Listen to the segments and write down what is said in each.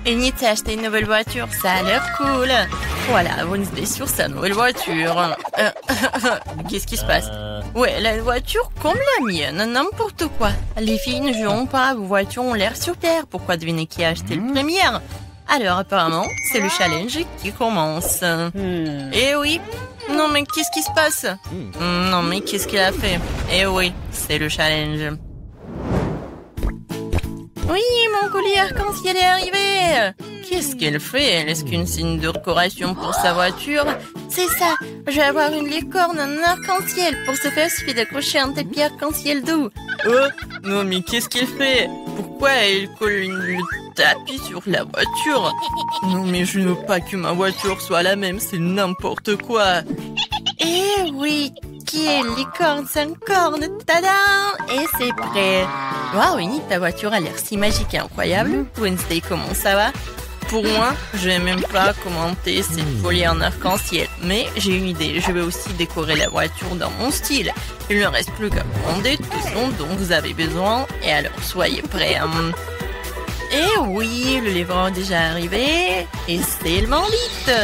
Enid s'est acheté une nouvelle voiture, ça a l'air cool. Voilà, Wednesday sur sa nouvelle voiture. Qu'est-ce qui se passe? Ouais, la voiture comme la mienne, n'importe quoi. Les filles ne joueront pas, vos voitures ont l'air super. Pourquoi deviner qui a acheté le premier? Alors apparemment, c'est le challenge qui commence. Eh oui. Non mais qu'est-ce qui se passe? Non mais qu'est-ce qu'il a fait? Eh oui, c'est le challenge. Oui, mon collier arc-en-ciel est arrivé. Qu'est-ce qu'elle fait? Elle laisse qu'une signe de décoration pour sa voiture. C'est ça, je vais avoir une licorne en arc-en-ciel. Pour ce faire, il suffit d'accrocher un tapis arc-en-ciel doux. Oh, non mais qu'est-ce qu'elle fait? Pourquoi elle colle le tapis sur la voiture? Non mais je ne veux pas que ma voiture soit la même, c'est n'importe quoi. Eh oui, qui est licorne sans corne, tada! Et c'est prêt. Waouh, Winnie, ta voiture a l'air si magique et incroyable. Wednesday, comment ça va? Pour moi, je vais même pas commenter cette folie en arc-en-ciel. Mais j'ai une idée, je vais aussi décorer la voiture dans mon style. Il ne reste plus qu'à commander tout ce dont vous avez besoin. Et alors, soyez prêts. Et oui, le livreur est déjà arrivé. Et c'est le bandit.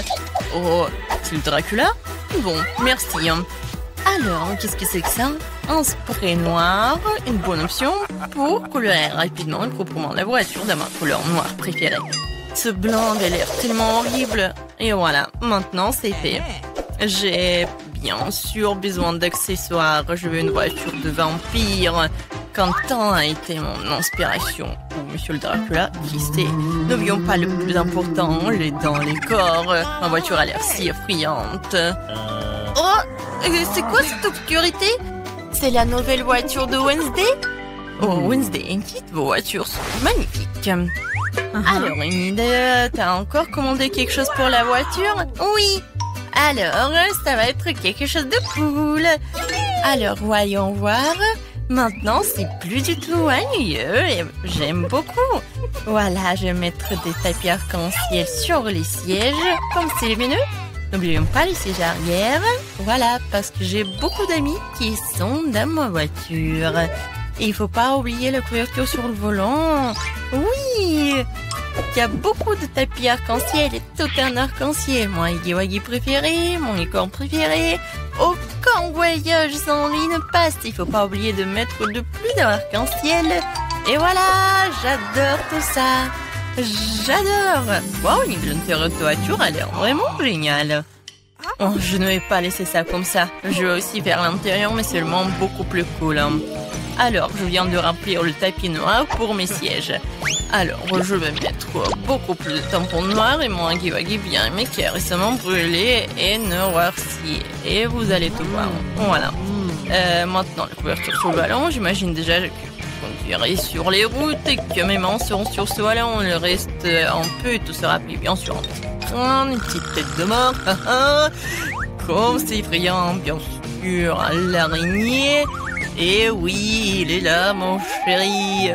Oh, c'est le Dracula? Bon, merci. Alors, qu'est-ce que c'est que ça? Un spray noir, une bonne option pour colorer rapidement et proprement la voiture de ma couleur noire préférée. Ce blanc a l'air tellement horrible. Et voilà, maintenant c'est fait. J'ai bien sûr besoin d'accessoires. Je veux une voiture de vampire. Quentin a été mon inspiration. Ou Monsieur le Dracula, qui sait. N'oublions pas le plus important, les dents, les corps. Ma voiture a l'air si effrayante. Oh, c'est quoi cette obscurité? C'est la nouvelle voiture de Wednesday? Oh, Wednesday, Enid, vos voitures sont magnifiques. Alors, Enid, t'as encore commandé quelque chose pour la voiture? Oui. Alors, ça va être quelque chose de cool. Alors, voyons voir. Maintenant, c'est plus du tout ennuyeux et j'aime beaucoup. Voilà, je vais mettre des tapis arc-en-ciel sur les sièges, comme c'est lumineux. N'oublions pas les sièges arrière. Voilà, parce que j'ai beaucoup d'amis qui sont dans ma voiture. Et il faut pas oublier la couverture sur le volant. Oui, il y a beaucoup de tapis arc-en-ciel et tout un arc-en-ciel. Mon Huggy-Wuggy préféré, mon licorne préféré. Aucun voyage sans lui ne passe. Il faut pas oublier de mettre de plus d'arc-en-ciel. Et voilà, j'adore tout ça. J'adore. Wow, l'intérieur de voiture a l'air vraiment génial. Oh, je ne vais pas laisser ça comme ça. Je vais aussi faire l'intérieur, mais seulement beaucoup plus cool. Alors, je viens de remplir le tapis noir pour mes sièges. Alors, je vais mettre beaucoup plus de tampons noirs et mon Huggy-Wuggy bien aimé qui est récemment brûlé et noirci. Et vous allez tout voir. Voilà. Maintenant, la couverture sur le ballon, j'imagine déjà que je conduirai sur les routes et que mes mains seront sur ce ballon. Le reste, un peu, tout sera plié bien sûr en petit train, une petite tête de mort. Comme c'est effrayant, bien sûr, l'araignée. Et oui, il est là, mon chéri.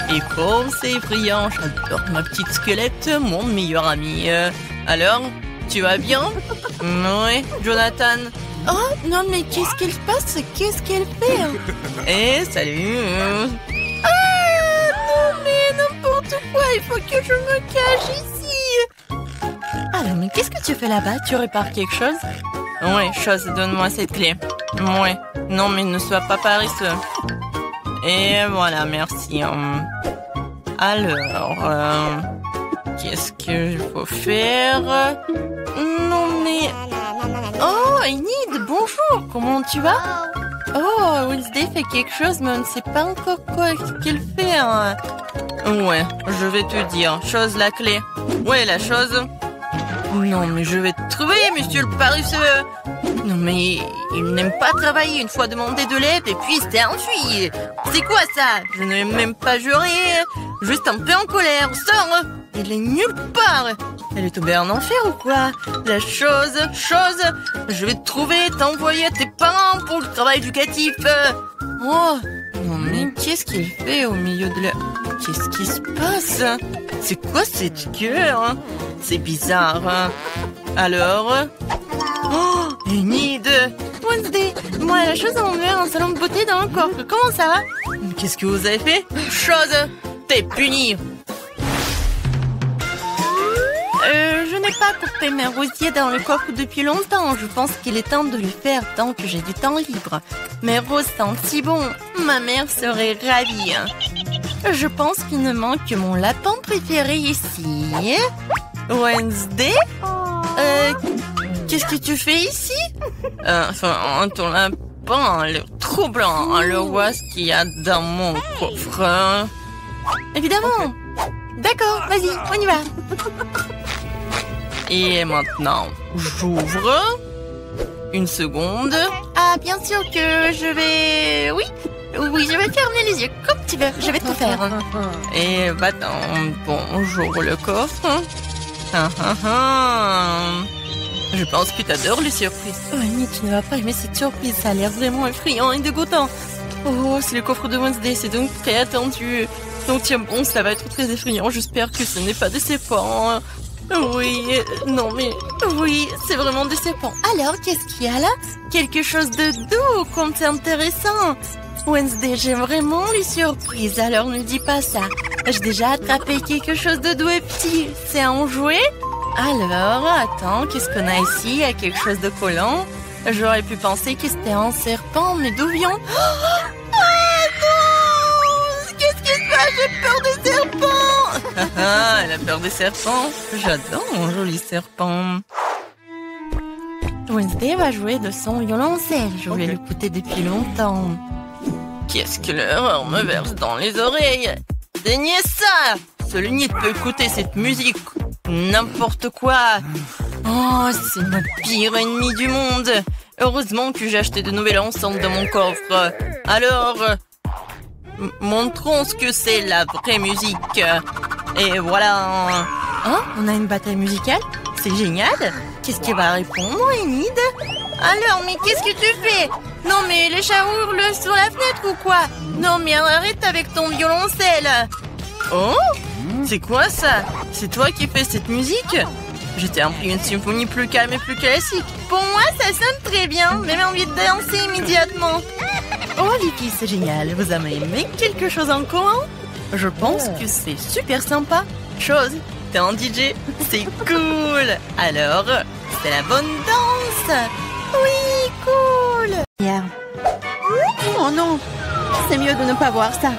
Et comme c'est effrayant, j'adore ma petite squelette, mon meilleur ami. Alors, tu vas bien? Oui, Jonathan. Oh, non, mais qu'est-ce qu'elle passe? Qu'est-ce qu'elle fait? Eh, salut. Ah, non, mais n'importe quoi, il faut que je me cache ici. Alors, mais qu'est-ce que tu fais là-bas? Tu répares quelque chose? Oui, chose, donne-moi cette clé. Oui, non, mais ne sois pas paresseux. Et voilà, merci. Alors, qu'est-ce qu'il faut faire? Non, mais... Oh, Enid, bonjour, comment tu vas? Oh, Wednesday fait quelque chose, mais on ne sait pas encore quoi qu'elle fait. Ouais, je vais te dire. Chose, la clé. Ouais, la chose. Non, mais je vais te trouver, monsieur le paresseux. Non, mais il n'aime pas travailler. Une fois demandé de l'aide et puis s'est enfui. C'est quoi ça? Je n'ai même pas juré. Juste un peu en colère. Sors. Il est nulle part. Elle est tombée en enfer ou quoi? La chose, je vais te trouver, t'envoyer à tes parents pour le travail éducatif. Oh, non mais qu'est-ce qu'il fait au milieu de la... Qu'est-ce qui se passe? C'est quoi cette gueule? C'est bizarre. Alors? Oh, Enid! Wednesday, moi la chose à m'enlever un salon de beauté dans le corps. Comment ça va? Qu'est-ce que vous avez fait? Chose, t'es puni. n'ai pas coupé mes rosiers dans le coffre depuis longtemps. Je pense qu'il est temps de le faire tant que j'ai du temps libre. Mes roses sentent si bon. Ma mère serait ravie. Je pense qu'il ne manque que mon lapin préféré ici. Wednesday? Qu'est-ce que tu fais ici? Ton lapin a l'air trop blanc. Alors, vois ce qu'il y a dans mon coffre. Évidemment. D'accord, vas-y, on y va. Et maintenant, j'ouvre. Une seconde. Ah, bien sûr que je vais... Oui, je vais fermer les yeux comme tu veux. Je vais tout faire. Et attends, bon, j'ouvre le coffre. Je pense que tu adores les surprises. Oui, mais tu ne vas pas aimer cette surprise. Ça a l'air vraiment effrayant et dégoûtant. Oh, c'est le coffre de Wednesday. C'est donc très attendu. Donc tiens bon, ça va être très effrayant. J'espère que ce n'est pas décevant. Oui, non mais... Oui, c'est vraiment décevant. Alors, qu'est-ce qu'il y a là? Quelque chose de doux, comme c'est intéressant. Wednesday, j'aime vraiment les surprises, alors ne dis pas ça. J'ai déjà attrapé quelque chose de doux et petit. C'est un jouet? Alors, attends, qu'est-ce qu'on a ici? Il y a quelque chose de collant. J'aurais pu penser que c'était un serpent, mais d'où vient? Ah non! Qu'est-ce qui se passe? J'ai peur des serpents! Ah, elle a peur des serpents. J'adore mon joli serpent. Wednesday va jouer de son violoncelle. Je voulais l'écouter depuis longtemps. Qu'est-ce que l'horreur me verse dans les oreilles? Saignez ça! Seul nid peut écouter cette musique. N'importe quoi. Oh, c'est mon pire ennemi du monde. Heureusement que j'ai acheté de nouvelles enceintes dans mon coffre. Alors, montrons ce que c'est la vraie musique. Et voilà. Oh, on a une bataille musicale? C'est génial. Qu'est-ce qui va répondre, Enid? Alors, mais qu'est-ce que tu fais? Non, mais les chats hurlent sur la fenêtre ou quoi? Non, mais arrête avec ton violoncelle. Oh, c'est quoi ça? C'est toi qui fais cette musique? Je t'ai appris une symphonie plus calme et plus classique. Pour moi, ça sonne très bien. Même envie de danser immédiatement. Oh, les filles, c'est génial. Vous avez aimé quelque chose en commun? Je pense que c'est super sympa. Chose, t'es un DJ. C'est cool. Alors, c'est la bonne danse. Oui, cool. Yeah. Oh non, c'est mieux de ne pas voir ça.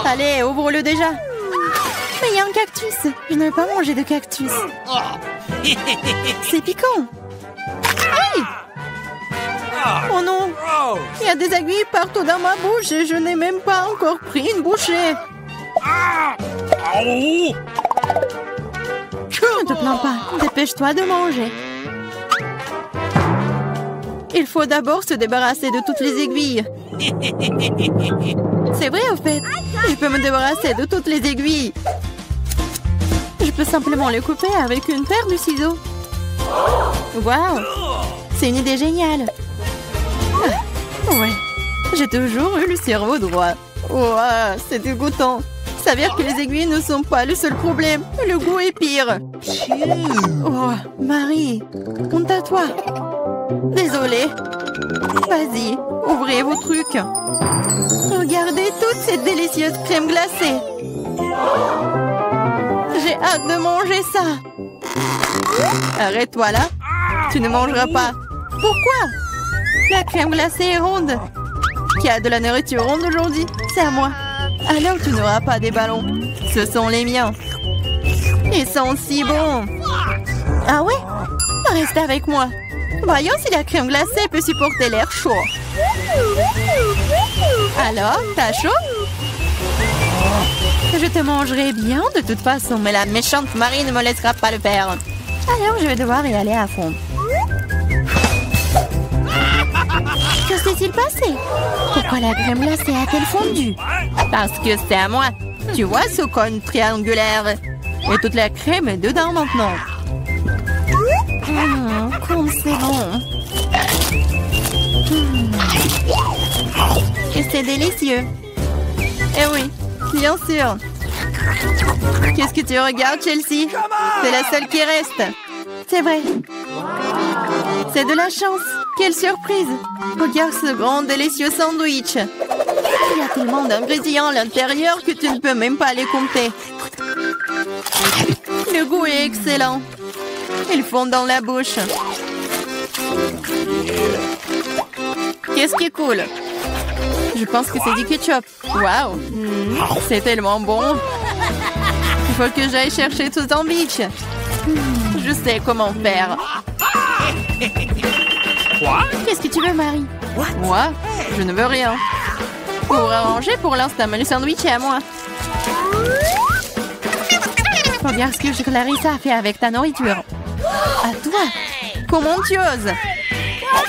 Allez, ouvre-le déjà. Mais il y a un cactus. Je ne veux pas manger de cactus. C'est piquant. Aïe! Oh non, il y a des aiguilles partout dans ma bouche et je n'ai même pas encore pris une bouchée. Ne te plains pas, dépêche-toi de manger. Il faut d'abord se débarrasser de toutes les aiguilles. C'est vrai, au fait. Je peux me débarrasser de toutes les aiguilles. Je peux simplement les couper avec une paire de ciseaux. Waouh! C'est une idée géniale. Ouais, j'ai toujours eu le cerveau droit. Waouh, c'est dégoûtant. S'avère que les aiguilles ne sont pas le seul problème. Le goût est pire. Oh, Marie, honte à toi. Désolée. Vas-y, ouvrez vos trucs. Regardez toute cette délicieuse crème glacée. J'ai hâte de manger ça. Arrête-toi là. Tu ne mangeras pas. Pourquoi? La crème glacée est ronde. Qui a de la nourriture ronde aujourd'hui? C'est à moi. Alors tu n'auras pas des ballons. Ce sont les miens. Ils sont si bons. Ah ouais? Reste avec moi. Voyons si la crème glacée peut supporter l'air chaud. Alors, t'as chaud? Je te mangerai bien de toute façon, mais la méchante Marie ne me laissera pas le faire. Alors, je vais devoir y aller à fond. Que s'est-il passé? Pourquoi la crème glacée a-t-elle fondu? Parce que c'est à moi. Tu vois ce cône triangulaire? Et toute la crème est dedans maintenant. Comme c'est bon. Et c'est délicieux. Eh oui, bien sûr. Qu'est-ce que tu regardes, Chelsea? C'est la seule qui reste. C'est vrai. C'est de la chance. Quelle surprise. Regarde ce grand délicieux sandwich. Il y a tellement d'ingrédients à l'intérieur que tu ne peux même pas les compter. Le goût est excellent. Ils fondent dans la bouche. Qu'est-ce qui est cool? Je pense que c'est du ketchup. Waouh! C'est tellement bon. Il faut que j'aille chercher tout en biche. Je sais comment faire. Qu'est-ce que tu veux, Marie? Moi? Je ne veux rien. Pour arranger pour l'instant, mais le sandwich est à moi. Regarde ce que Clarissa a fait avec ta nourriture. À toi? Comment tu oses?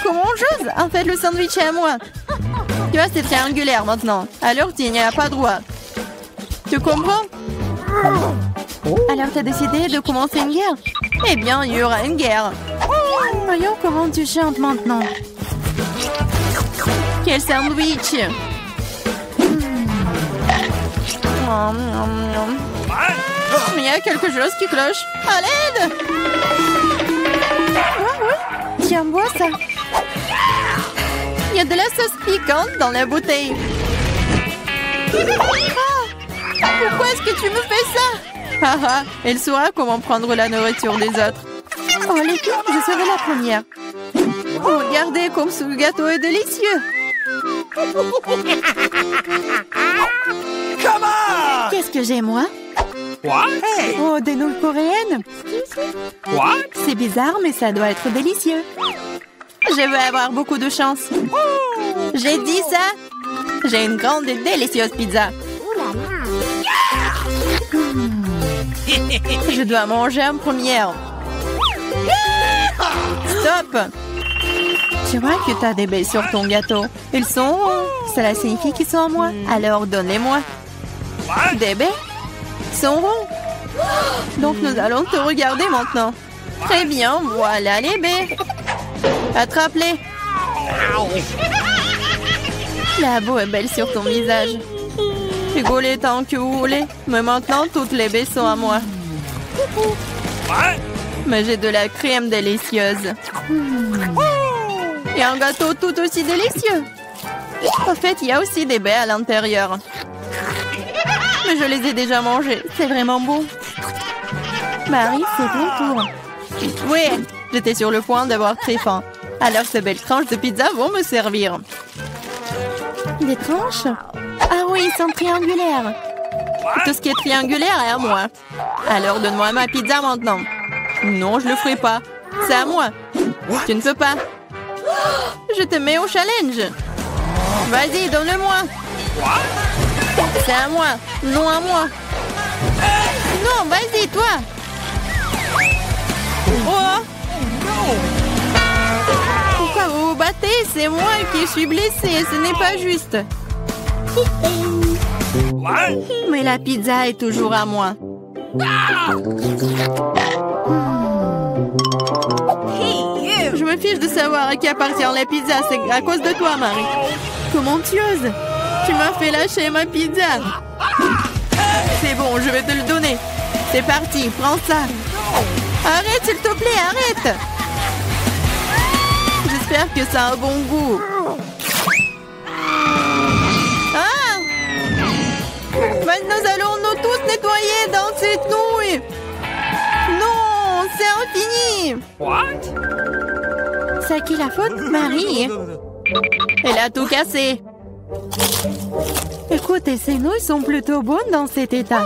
Comment j'ose? En fait, le sandwich est à moi. Tu vois, c'est triangulaire maintenant. Alors, tu n'y as pas droit. Tu comprends? Alors, tu as décidé de commencer une guerre? Eh bien, il y aura une guerre. Voyons comment tu chantes maintenant. Quel sandwich! Il y a quelque chose qui cloche. À l'aide! Oui. Tiens, bois ça. Il y a de la sauce piquante dans la bouteille. Pourquoi est-ce que tu me fais ça? Haha, elle saura comment prendre la nourriture des autres. Oh les filles, je serai la première. Regardez comme ce gâteau est délicieux. Qu'est-ce que j'ai, moi? Oh, des nouilles coréennes. C'est bizarre, mais ça doit être délicieux. Je vais avoir beaucoup de chance. J'ai dit ça. J'ai une grande et délicieuse pizza. Je dois manger en première. Stop! Tu vois que tu as des baies sur ton gâteau. Ils sont ronds. Cela signifie qu'ils sont à moi. Alors donne-les-moi. Des baies? Ils sont ronds. Donc nous allons te regarder maintenant. Très bien, voilà les baies. Attrape-les. La boue est belle sur ton visage. Rigolez tant que vous voulez. Mais maintenant, toutes les baies sont à moi. Mais j'ai de la crème délicieuse. Et un gâteau tout aussi délicieux. En fait, il y a aussi des baies à l'intérieur. Mais je les ai déjà mangées. C'est vraiment bon. Marie, c'est ton tour. Oui, j'étais sur le point d'avoir très faim. Alors ces belles tranches de pizza vont me servir. Des tranches? Ah oui, ils sont triangulaires. Tout ce qui est triangulaire est à moi. Alors donne-moi ma pizza maintenant. Non, je le ferai pas. C'est à moi. Tu ne peux pas. Je te mets au challenge. Vas-y, donne-le-moi. C'est à moi. Non à moi. Non, vas-y, toi. Oh. Pourquoi vous vous battez? C'est moi qui suis blessée. Ce n'est pas juste. Mais la pizza est toujours à moi. Je me fiche de savoir à qui appartient la pizza. C'est à cause de toi, Marie. Comment tu oses? Tu m'as fait lâcher ma pizza. C'est bon, je vais te le donner. C'est parti, prends ça. Arrête, s'il te plaît, arrête. J'espère que ça a un bon goût. Ah! Maintenant, nous allons nous tous nettoyer dans cette nouille. Non, c'est infini. C'est à qui la faute? Marie. Elle a tout cassé. Écoutez, ces nouilles sont plutôt bonnes dans cet état.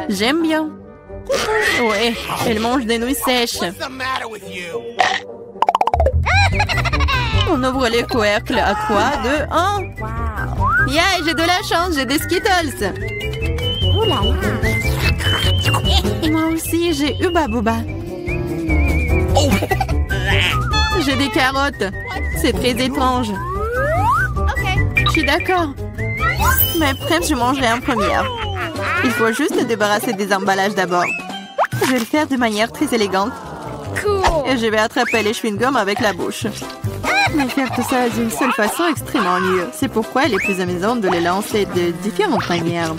J'aime bien. Ouais, elle mange des nouilles sèches. On ouvre les couvercles à 3, 2, 1. Yeah, j'ai de la chance, j'ai des Skittles. Moi aussi, j'ai Hubba Bubba. J'ai des carottes. C'est très étrange. Je suis d'accord. Mais bref, je mangerai en première. Il faut juste se débarrasser des emballages d'abord. Je vais le faire de manière très élégante. Et je vais attraper les chewing-gums avec la bouche. Mais faire tout ça d'une seule façon est extrêmement mieux. C'est pourquoi il est plus amusant de les lancer de différentes manières.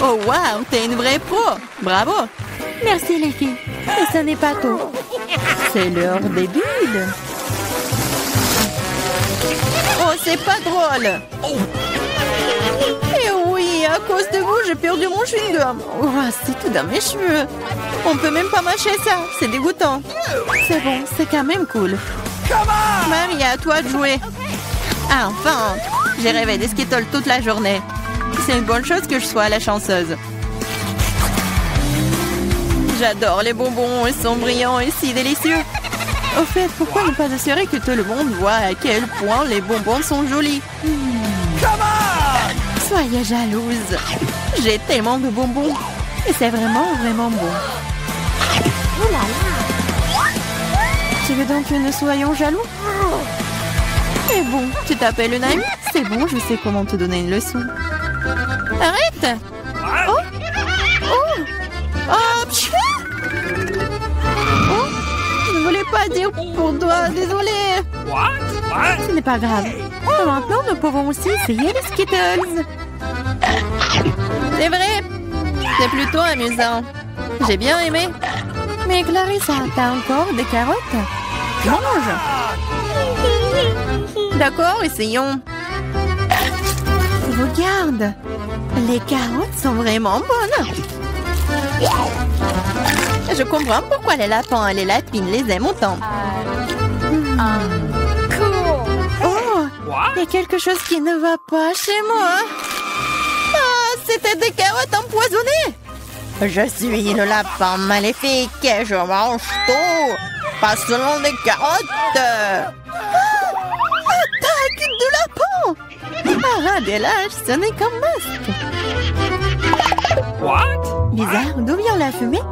Oh wow, t'es une vraie pro. Bravo. Merci les filles. Mais ce n'est pas tout. C'est l'heure des bulles. Oh, c'est pas drôle. Et oui, à cause de vous, j'ai perdu mon chewing-gum. Oh, c'est tout dans mes cheveux. On peut même pas mâcher ça. C'est dégoûtant. C'est bon, c'est quand même cool. Mamie, à toi de jouer. Ah, enfin, j'ai rêvé des Skittles toute la journée. C'est une bonne chose que je sois la chanceuse. J'adore les bonbons, ils sont brillants et si délicieux. Au fait, pourquoi ne pas assurer que tout le monde voit à quel point les bonbons sont jolis? Soyez jalouse. J'ai tellement de bonbons. Et c'est vraiment, vraiment bon. Oh là là. Tu veux donc que nous soyons jaloux? Mais bon, tu t'appelles une amie? C'est bon, je sais comment te donner une leçon. Arrête! Oh! Oh! Oh! Pfiou! Oh! Je ne voulais pas dire pour toi, désolée. Ce n'est pas grave. Maintenant, nous pouvons aussi essayer les Skittles. C'est vrai, c'est plutôt amusant. J'ai bien aimé. Mais Clarissa, t'as encore des carottes? Mange! D'accord, essayons. Regarde, les carottes sont vraiment bonnes. Je comprends pourquoi les lapins et les lapines les aiment autant. Oh, il y a quelque chose qui ne va pas chez moi. Ah, c'était des carottes empoisonnées. Je suis le lapin maléfique et je mange tout. Pas seulement des carottes. Attaque de lapin. Ah, des lâches, ce n'est qu'un masque. Bizarre, d'où vient la fumée?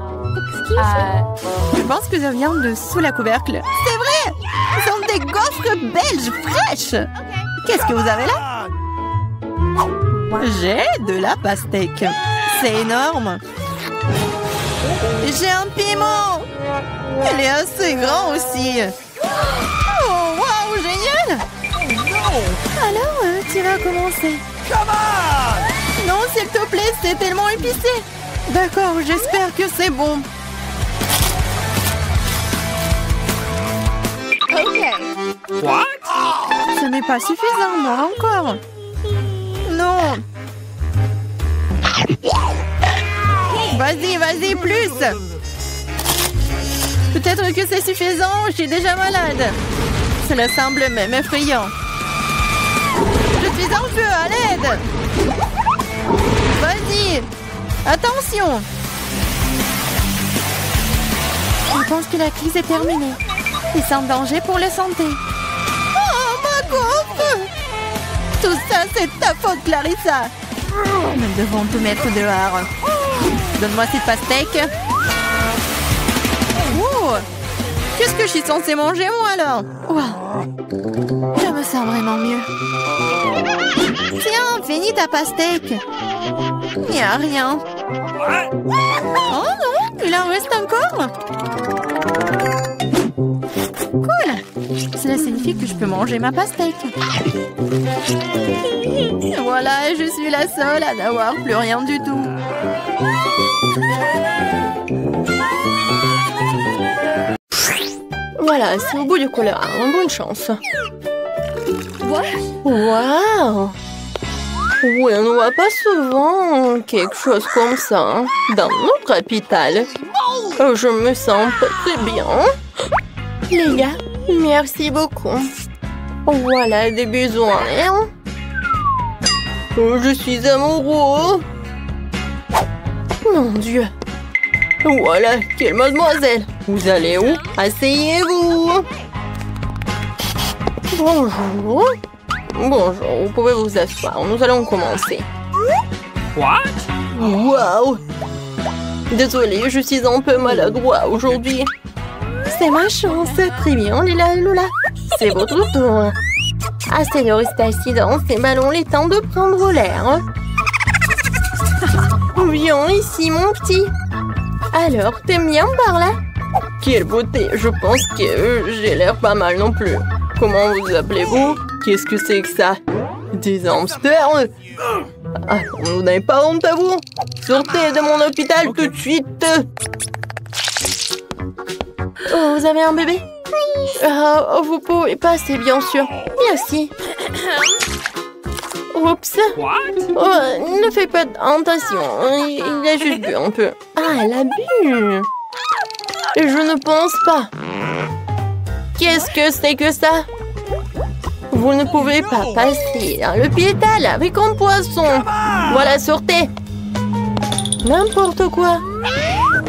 Je pense que ça vient de sous la couvercle. C'est vrai! Ce sont des gaufres belges fraîches. Qu'est-ce que vous avez là? J'ai de la pastèque. C'est énorme. J'ai un piment. Il est assez grand aussi. Oh, waouh, génial! Alors, tu vas commencer. Non, s'il te plaît, c'est tellement épicé. D'accord, j'espère que c'est bon. What? Ce n'est pas suffisant, moi encore. Non. Vas-y, vas-y, plus. Peut-être que c'est suffisant, je suis déjà malade. Cela semble même effrayant. Je suis en feu, à l'aide. Vas-y. Attention. Je pense que la crise est terminée. Et sans danger pour la santé. Oh, ma gaufre! Tout ça, c'est ta faute, Clarissa. Nous devons te mettre dehors. Donne-moi cette pastèque. Oh! Qu'est-ce que je suis censée manger, moi, alors? Wow. Je me sens vraiment mieux. Tiens, finis ta pastèque. Il n'y a rien. Oh non, il en reste encore. Cool. Cela signifie que je peux manger ma pastèque. Voilà, je suis la seule à n'avoir plus rien du tout. Voilà, c'est au bout du couloir. Bonne chance. Waouh! Oui, on ne voit pas souvent quelque chose comme ça dans notre capitale. Je me sens pas très bien. Les gars, merci beaucoup. Voilà des besoins. Je suis amoureux. Mon Dieu. Voilà, quelle mademoiselle. Vous allez où? Asseyez-vous. Bonjour. Bonjour, vous pouvez vous asseoir. Nous allons commencer. What? Wow. Désolée, je suis un peu maladroit aujourd'hui. C'est ma chance. Très bien, Lila et Lola. C'est votre tour. Assez de rester assis dans ces ballons, les temps de prendre l'air. Viens ici, mon petit. Alors, t'aimes bien par là? Quelle beauté. Je pense que j'ai l'air pas mal non plus. Comment vous appelez-vous? Qu'est-ce que c'est que ça? Des hamsters? Ah, vous n'avez pas honte à vous? Sortez de mon hôpital tout de suite! Oh, vous avez un bébé? Oui. Vous pouvez passer, bien sûr. Merci. Oups. What? Oh, ne fais pas attention. Il a juste bu un peu. Ah, elle a bu. Je ne pense pas. Qu'est-ce que c'est que ça? Vous ne pouvez pas passer dans le piétal avec un poisson. Voilà, sortez. N'importe quoi.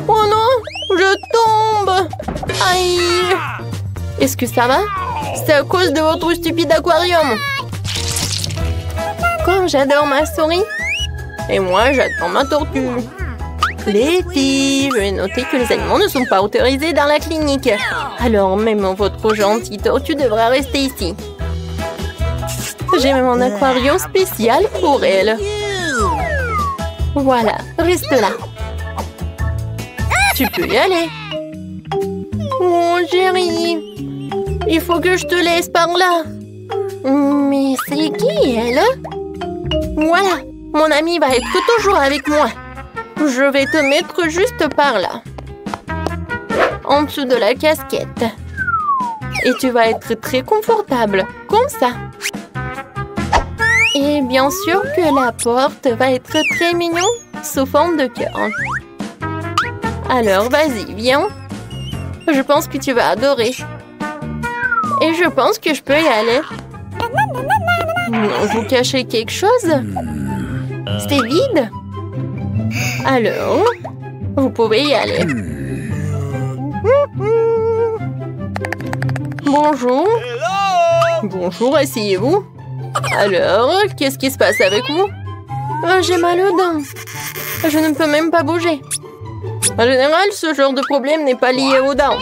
Oh non, je tombe. Aïe. Est-ce que ça va? C'est à cause de votre stupide aquarium. Comme j'adore ma souris. Et moi, j'adore ma tortue. Les filles, je vais noter que les animaux ne sont pas autorisés dans la clinique. Alors même votre gentille tortue devra rester ici. J'ai même un aquarium spécial pour elle. Voilà, reste là. Tu peux y aller. Oh, chérie. Il faut que je te laisse par là. Mais c'est qui, elle? Voilà, mon ami va être toujours avec moi. Je vais te mettre juste par là. En dessous de la casquette. Et tu vas être très confortable, comme ça. Et bien sûr que la porte va être très mignon, sous forme de cœur. Alors, vas-y, viens. Je pense que tu vas adorer. Et je pense que je peux y aller. Non, vous cachez quelque chose? C'est vide? Alors, vous pouvez y aller. Bonjour. Bonjour, asseyez-vous. Alors, qu'est-ce qui se passe avec vous? J'ai mal aux dents. Je ne peux même pas bouger. En général, ce genre de problème n'est pas lié aux dents.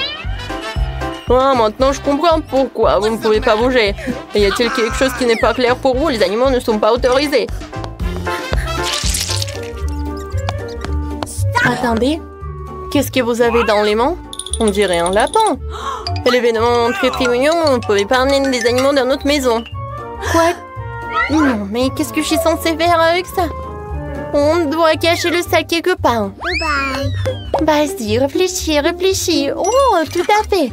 Ah, maintenant je comprends pourquoi vous ne pouvez pas bouger. Y a-t-il quelque chose qui n'est pas clair pour vous? Les animaux ne sont pas autorisés. Attendez, qu'est-ce que vous avez dans les mains? On dirait un lapin. C'est l'événement très mignon, vous ne pouvez pas amener des animaux dans notre maison. Quoi? Non, mais qu'est-ce que je suis censée faire avec ça? On doit cacher le sac quelque part. Vas-y, réfléchis, réfléchis. Oh, tout à fait.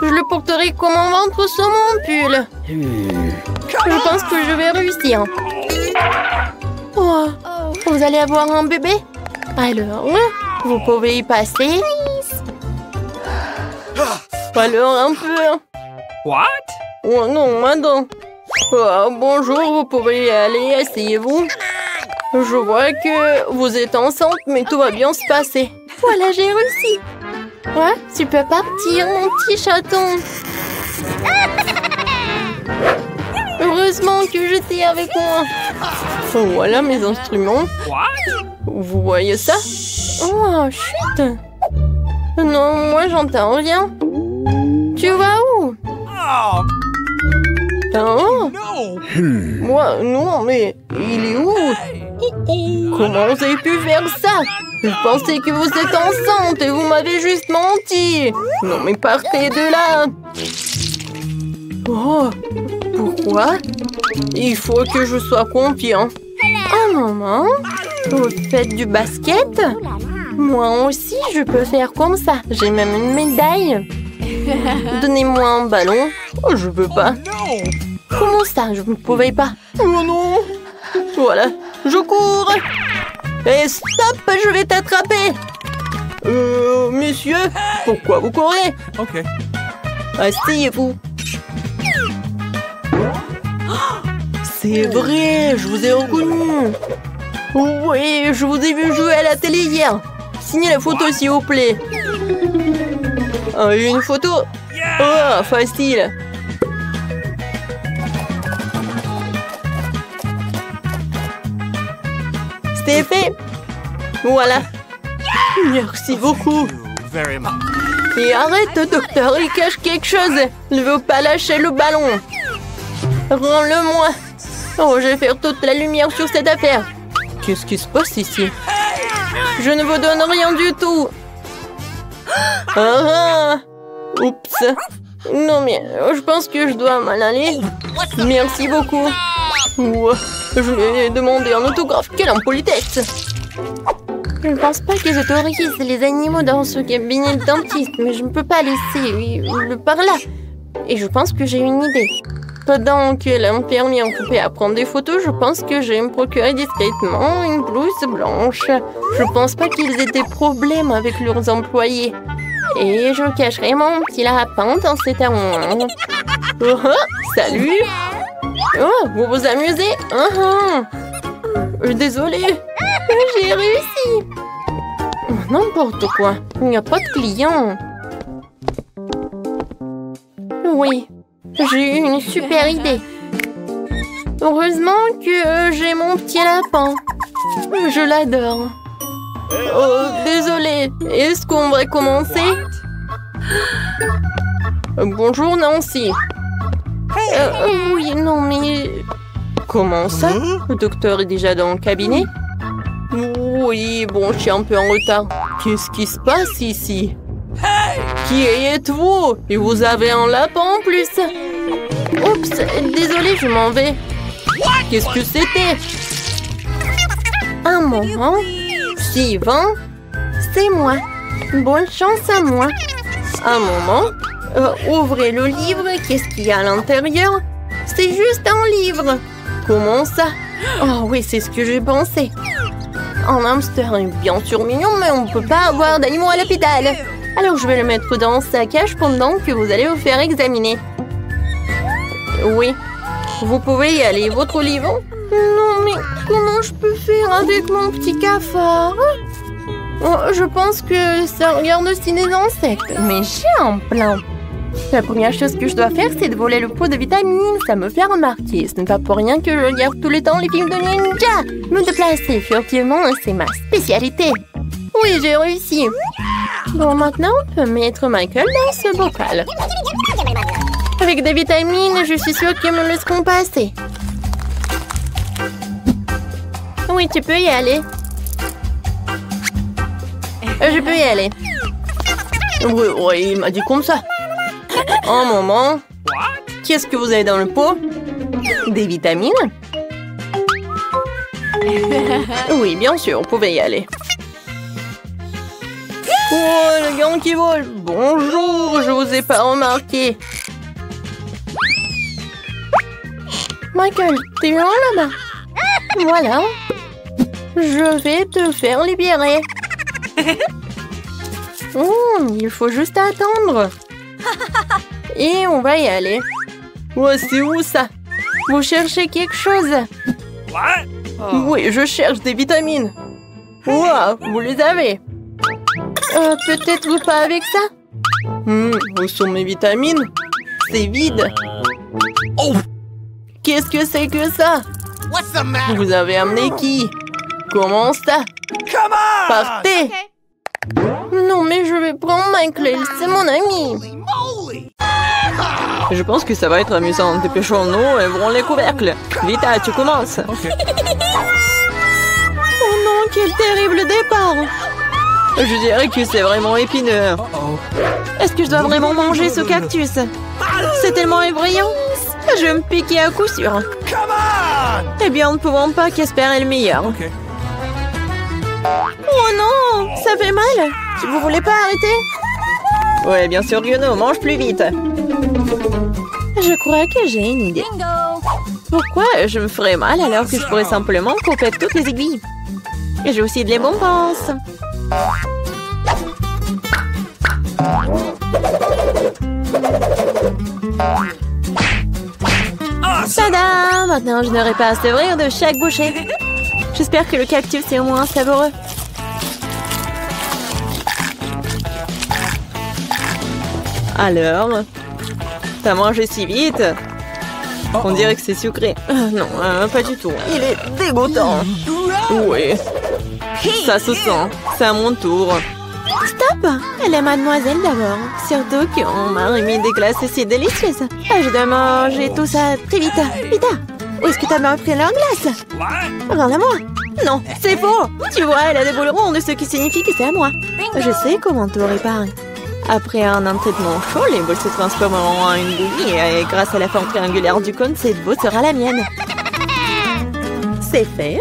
Je le porterai comme un ventre sur mon pull. Je pense que je vais réussir. Oh, vous allez avoir un bébé? Alors, vous pouvez y passer. Alors, un peu. What? Oh non, madame. Oh, bonjour, vous pouvez y aller, asseyez-vous. Je vois que vous êtes enceinte, mais tout va bien se passer. Voilà, j'ai réussi. Ouais, tu peux partir, mon petit chaton. Heureusement que j'étais avec moi. Voilà mes instruments. What? Vous voyez ça? Oh, chut. Non, moi j'entends rien. Tu vas où? Oh, Oh, no! moi, non, mais il est où? Comment vous avez pu faire ça? Je pensais que vous êtes enceinte et vous m'avez juste menti. Non, mais partez de là. Oh, pourquoi? Il faut que je sois confiant. Oh, maman, vous faites du basket? Moi aussi, je peux faire comme ça. J'ai même une médaille. Donnez-moi un ballon. Oh, je veux pas. Comment ça? Je ne pouvais pas. Oh non. Voilà, je cours. Et stop, je vais t'attraper. Monsieur, pourquoi vous courez? Ok. Asseyez-vous. C'est vrai, je vous ai reconnu. Oui, je vous ai vu jouer à la télé hier. Signez la photo s'il vous plaît. Une photo? Oh, facile. C'est fait. Voilà. Merci beaucoup. Very much. Et arrête, docteur, il cache quelque chose. Il ne veut pas lâcher le ballon. Rends-le-moi. Oh, je vais faire toute la lumière sur cette affaire. Qu'est-ce qui se passe ici? Je ne vous donne rien du tout. Ah, oups. Non, mais je pense que je dois m'en aller. Merci beaucoup. Ouah, je lui ai demandé un autographe. Quelle impolitesse. Je ne pense pas que j'autorise les animaux dans ce cabinet de dentiste, mais je ne peux pas laisser le par là. Et je pense que j'ai une idée. Pendant que l'infirmière occupée à prendre des photos, je pense que je vais me procurer discrètement une blouse blanche. Je pense pas qu'ils aient des problèmes avec leurs employés. Et je cacherai mon petit lapin dans cet armoire. Salut! Oh, vous vous amusez? Désolée, j'ai réussi. N'importe quoi, il n'y a pas de clients. Oui, j'ai eu une super idée. Heureusement que j'ai mon petit lapin. Je l'adore. Oh, désolée, est-ce qu'on va commencer? Bonjour Nancy. Oui, non mais... Comment ça? Le docteur est déjà dans le cabinet? Oui, bon, je suis un peu en retard. Qu'est-ce qui se passe ici? Qui êtes-vous? Et vous avez un lapin en plus? Oups, désolé, je m'en vais. Qu'est-ce que c'était? Un moment. Sylvain, c'est moi. Bonne chance à moi. Un moment. Ouvrez le livre. Qu'est-ce qu'il y a à l'intérieur? C'est juste un livre. Comment ça? Oh oui, c'est ce que j'ai pensé. Un hamster est bien sûr mignon, mais on ne peut pas avoir d'animaux à l'hôpital. Alors je vais le mettre dans sa cage pendant que vous allez vous faire examiner. Oui, vous pouvez y aller. Votre livre? Non, mais comment je peux faire avec mon petit cafard? Oh, je pense que ça regarde aussi des insectes. Mais j'ai un plan. La première chose que je dois faire, c'est de voler le pot de vitamines. Ça me fait remarquer. Ce n'est pas pour rien que je regarde tout le temps les films de ninja. Me déplacer furtivement, c'est ma spécialité. Oui, j'ai réussi. Bon, maintenant, on peut mettre Michael dans ce bocal. Avec des vitamines, je suis sûre qu'ils me laisseront passer. Oui, tu peux y aller. Je peux y aller. Oui, il m'a dit comme ça. Un moment. Qu'est-ce que vous avez dans le pot? Des vitamines? Oui, bien sûr, vous pouvez y aller. Oh, le gant qui vole. Bonjour, je vous ai pas remarqué. Michael, t'es loin là-bas? Voilà. Je vais te faire libérer. Il faut juste attendre. Et on va y aller. Oh, c'est où ça? Vous cherchez quelque chose? Oui, je cherche des vitamines. Wow, vous les avez. Peut-être vous pas avec ça? Où sont mes vitamines? C'est vide. Qu'est-ce que c'est que ça? Vous avez amené qui? Comment ça? Partez! Non, mais je vais prendre Michael, c'est mon ami. Je pense que ça va être amusant. Dépêchons-nous et ouvrons les couvercles. Vita, tu commences. Oh non, quel terrible départ. Je dirais que c'est vraiment épineux. Est-ce que je dois vraiment manger ce cactus? C'est tellement effrayant. Je vais me piquer à coup sûr. Eh bien, nous ne pouvons pas qu'espérer le meilleur. Oh non, ça fait mal. Vous voulez pas arrêter? Ouais, bien sûr que non, mange plus vite. Je crois que j'ai une idée. Pourquoi je me ferais mal alors que je pourrais simplement couper toutes les aiguilles? Et j'ai aussi de les bombances. Tada! Maintenant, je n'aurai pas à sevrir de chaque bouchée. J'espère que le cactus est au moins savoureux. Alors, t'as mangé si vite? On dirait que c'est sucré. Non, pas du tout. Il est dégoûtant. Oui, ça se sent. C'est à mon tour. Stop! Elle est mademoiselle d'abord. Surtout qu'on m'a remis des glaces si délicieuses. Je dois manger tout ça très vite. Vita, où est-ce que t'as bien pris leur glace? Regarde-moi. Non, c'est faux. Tu vois, elle a des boules rondes, ce qui signifie que c'est à moi. Je sais comment tout réparer. Après un traitement chaud, les boules se transformeront en une bouillie et grâce à la forme triangulaire du cône, cette boule sera la mienne. C'est fait.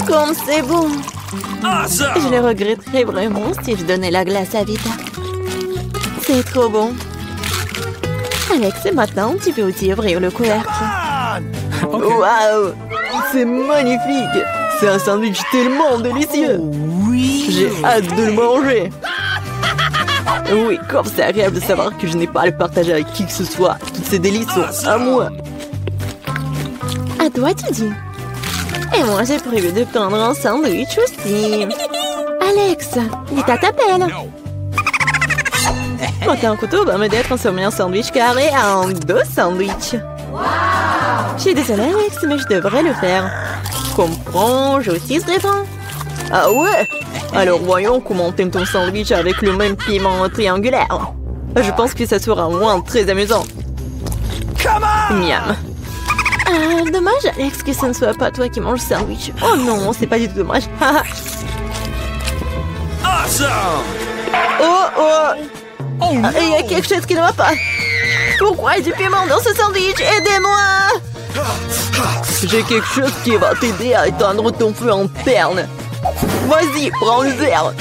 Comme c'est bon. Je le regretterais vraiment si je donnais la glace à Vita. C'est trop bon. Alex, maintenant, tu peux aussi ouvrir le couvercle. Okay. Waouh! C'est magnifique! C'est un sandwich tellement délicieux! J'ai hâte de le manger! Oui, comme c'est agréable de savoir que je n'ai pas à le partager avec qui que ce soit. Toutes ces délices sont à moi. À toi, tu dis. Et moi, j'ai prévu de prendre un sandwich aussi. Alex, Vita t'appelle. Monter un couteau va m'aider à transformer un sandwich carré en 2 sandwichs. Je suis désolée, Alex, mais je devrais le faire. Je comprends, j'ai aussi ce rêve. Ah ouais? Alors voyons comment t'aimes ton sandwich avec le même piment triangulaire. Je pense que ça sera au moins très amusant. Miam. Ah, dommage, Alex, que ce ne soit pas toi qui mange le sandwich. Oh non, c'est pas du tout dommage. Awesome! Oh! Il y a quelque chose qui ne va pas. Pourquoi il y a du piment dans ce sandwich? Aidez-moi! J'ai quelque chose qui va t'aider à éteindre ton feu interne. Vas-y, prends le verre.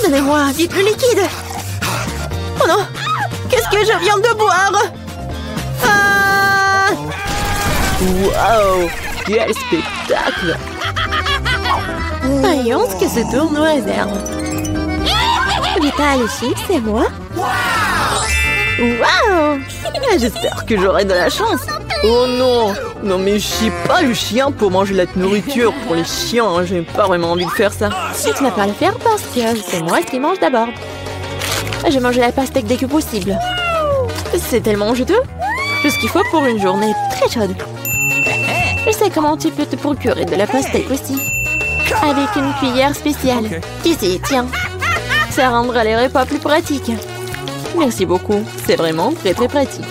Donnez-moi vite le liquide. Oh non! Qu'est-ce que je viens de boire? Ah! Waouh! Quel spectacle! Voyons ce que ce tournoi réserve. Vita, les chips, c'est moi. Waouh! J'espère que j'aurai de la chance. Oh non! Non mais je suis pas le chien pour manger la nourriture pour les chiens. J'ai pas vraiment envie de faire ça. Et tu n'as pas à le faire parce que c'est moi qui mange d'abord. Je vais manger la pastèque dès que possible. C'est tellement juteux. Tout ce qu'il faut pour une journée très chaude. Je sais comment tu peux te procurer de la pastèque aussi. Avec une cuillère spéciale. Ici, tiens. Ça rendra les repas plus pratiques. Merci beaucoup. C'est vraiment très très pratique.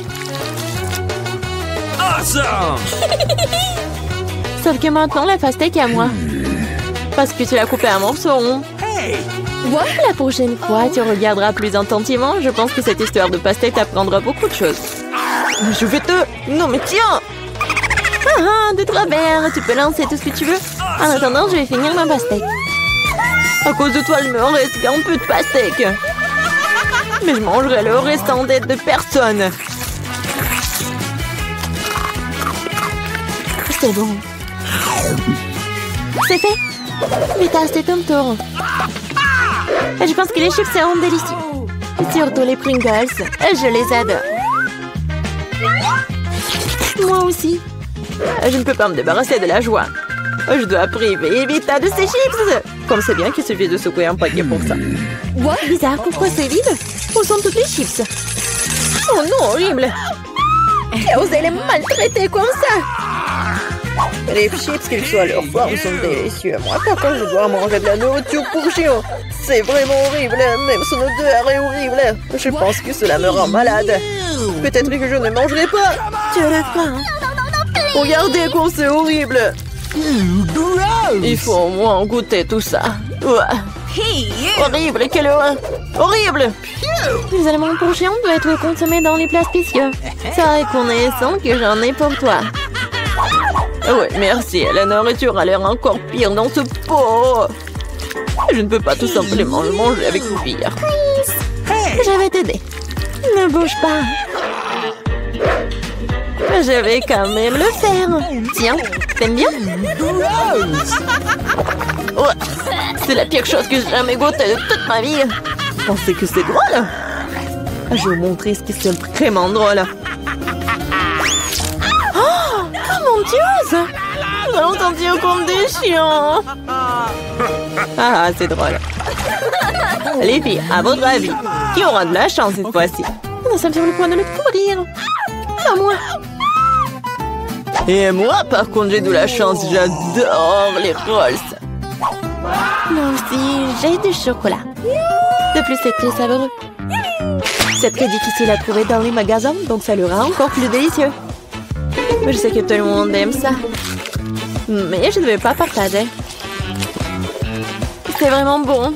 Awesome! Sauf que maintenant, la pastèque est à moi. Parce que tu l'as coupée en morceaux ronds. La prochaine fois, tu regarderas plus attentivement. Je pense que cette histoire de pastèque t'apprendra beaucoup de choses. Je vais te... Non mais tiens! De travers, tu peux lancer tout ce que tu veux. En attendant, je vais finir ma pastèque. À cause de toi, il me reste qu'un peu de pastèque. Mais je mangerai le restant d'aide de personne. C'est bon. C'est fait. Vita, c'est ton tour. Je pense que les chips seront délicieux. Surtout les Pringles. Je les adore. Moi aussi. Je ne peux pas me débarrasser de la joie. Je dois priver Vita de ses chips. Comme c'est bien qu'il suffit de secouer un paquet pour ça. Bizarre, pourquoi c'est vide? Où sont toutes les chips? Oh non, horrible! Qui a osé les maltraiter comme ça? Les chips, quelle que soit leur forme, sont délicieux. Moi, par contre, je dois manger de la nourriture pour chiens. C'est vraiment horrible. Même son odeur est horrible. Je pense que cela me rend malade. Peut-être que je ne mangerai pas. Tu as faim? Regardez comme c'est horrible. Il faut au moins goûter tout ça. Horrible, quelle horreur. Horrible. Les aliments pour chiens doivent être consommés dans les plats spéciaux. C'est reconnaissant que j'en ai pour toi. Ouais, merci. La nourriture a l'air encore pire dans ce pot. Je ne peux pas tout simplement le manger avec une cuillère. Je vais t'aider. Ne bouge pas. Je vais quand même le faire. Tiens, t'aimes bien? Ouais, c'est la pire chose que j'ai jamais goûtée de toute ma vie. Pensez que c'est drôle? Je vais vous montrer ce qui est vraiment drôle. Oh mon Dieu! Nous allons sentir comme des chiens. Ah, c'est drôle. Les filles, à votre avis, qui aura de la chance cette fois-ci? Nous sommes sur le point de le courir. À moi. Et moi, par contre, j'ai de la chance. J'adore les rolls. Moi aussi, j'ai du chocolat. De plus, c'est très savoureux. C'est très difficile à trouver dans les magasins, donc ça le rend encore plus délicieux. Je sais que tout le monde aime ça. Mais je ne vais pas partager. C'est vraiment bon.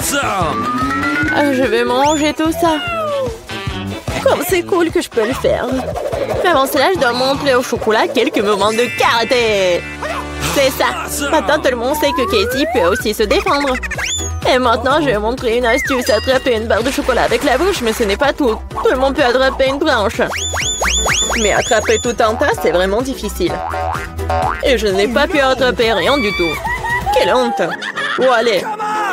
Je vais manger tout ça. Comme c'est cool que je peux le faire. Mais avant cela, je dois montrer au chocolat quelques moments de karaté. C'est ça. Maintenant, tout le monde sait que Casey peut aussi se défendre. Et maintenant, je vais montrer une astuce. Attraper une barre de chocolat avec la bouche, mais ce n'est pas tout. Tout le monde peut attraper une branche. Mais attraper tout un tas, c'est vraiment difficile. Et je n'ai pas pu attraper rien du tout. Quelle honte! Oh, allez!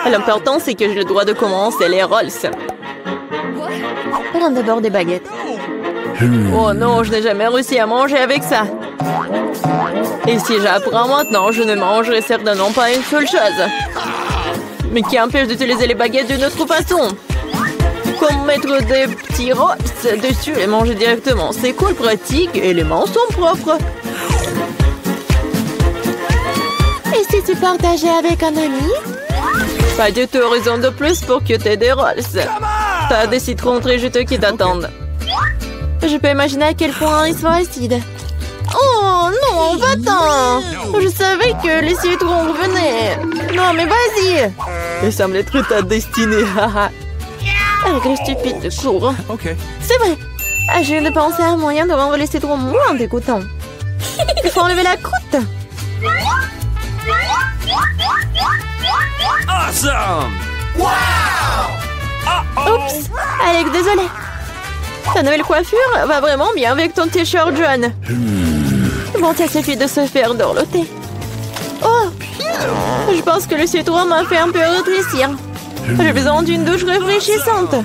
L'important, c'est que j'ai le droit de commencer les rolls. Prends d'abord des baguettes. Oh non, je n'ai jamais réussi à manger avec ça. Et si j'apprends maintenant, je ne mangerai certainement pas une seule chose. Mais qui empêche d'utiliser les baguettes d'une autre façon? Comme mettre des petits rolls dessus et manger directement. C'est cool, pratique et les mains sont propres. Et si tu partageais avec un ami? Pas du tout, raison de plus pour que tu aies des rolls. T'as des citrons très juteux qui t'attendent. Je peux imaginer à quel point ils sont acides. Oh non, va-t'en! Je savais que les citrons revenaient. Non, mais vas-y! Il semble être ta destinée, haha. Avec les stupides de cours. C'est vrai. Je viens de penser à un moyen de rendre les citrons moins dégoûtants. Il faut enlever la croûte. Awesome! Oups! Alex, désolé. Ta nouvelle coiffure va vraiment bien avec ton t-shirt jaune. Bon, ça suffit de se faire dorloter. Oh! Je pense que le citron m'a fait un peu rétrécir. J'ai besoin d'une douche rafraîchissante.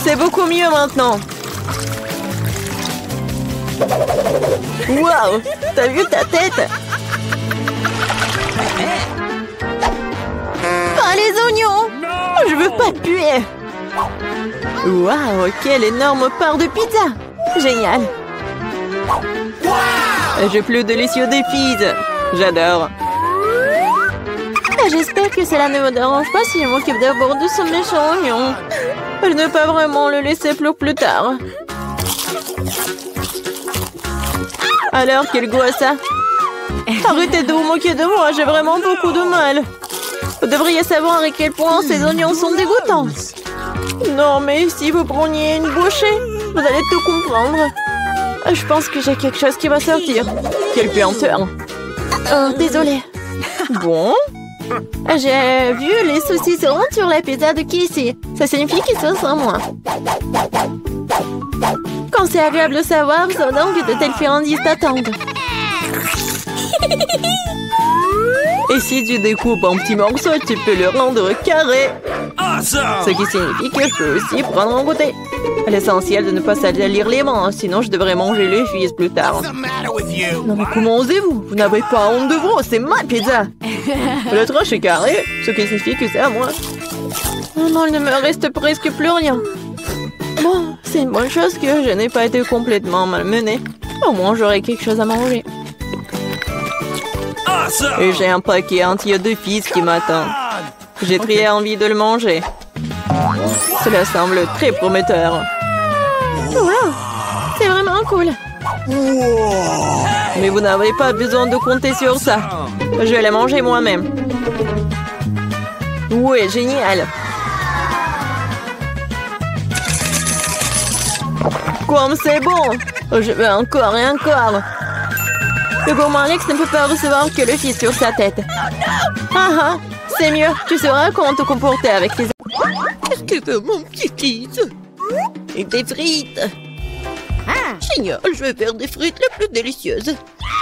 C'est beaucoup mieux maintenant. Waouh! T'as vu ta tête? Pas les oignons! Je veux pas puer. Waouh! Quelle énorme part de pizza! Génial! J'ai plus délicieux des pizzas. J'adore. J'espère que cela ne me dérange pas si je m'occupe d'abord de ce méchant oignon. Je ne peux pas vraiment le laisser plus tard. Alors, quel goût a ça? Arrêtez de vous moquer de moi, j'ai vraiment beaucoup de mal. Vous devriez savoir à quel point ces oignons sont dégoûtants. Non, mais si vous preniez une bouchée, vous allez tout comprendre. Je pense que j'ai quelque chose qui va sortir. Quelle puanteur. Oh, désolé. Bon. J'ai vu les saucissons sur la pizza de Casey. Ça signifie qu'ils sont sans moi. Quand c'est agréable de savoir, c'est donc que de telles friandises t'attendent. Et si tu découpes en petits morceaux, tu peux le rendre carré. Ce qui signifie que je peux aussi prendre un goûter. L'essentiel de ne pas salir les mains, sinon je devrais manger les fils plus tard. Non mais comment osez-vous? Vous n'avez pas honte de vous, c'est ma pizza. Le tranche est carré, ce qui signifie que c'est à moi. Oh non, il ne me reste presque plus rien. Bon, c'est une bonne chose que je n'ai pas été complètement malmenée. Au moins j'aurai quelque chose à manger. Et j'ai un paquet entier de fils qui m'attend. J'ai très envie de le manger. Cela semble très prometteur. Wow, c'est vraiment cool. Mais vous n'avez pas besoin de compter sur ça. Je vais la manger moi-même. Ouais, génial. Comme c'est bon. Je veux encore et encore. Le gourmand Alex ne peut pas recevoir que le fils sur sa tête. Ah ah, c'est mieux. Tu sauras comment te comporter avec les... Qu'est-ce que veut mon petit fils? Et des frites. Génial, je vais faire des frites les plus délicieuses.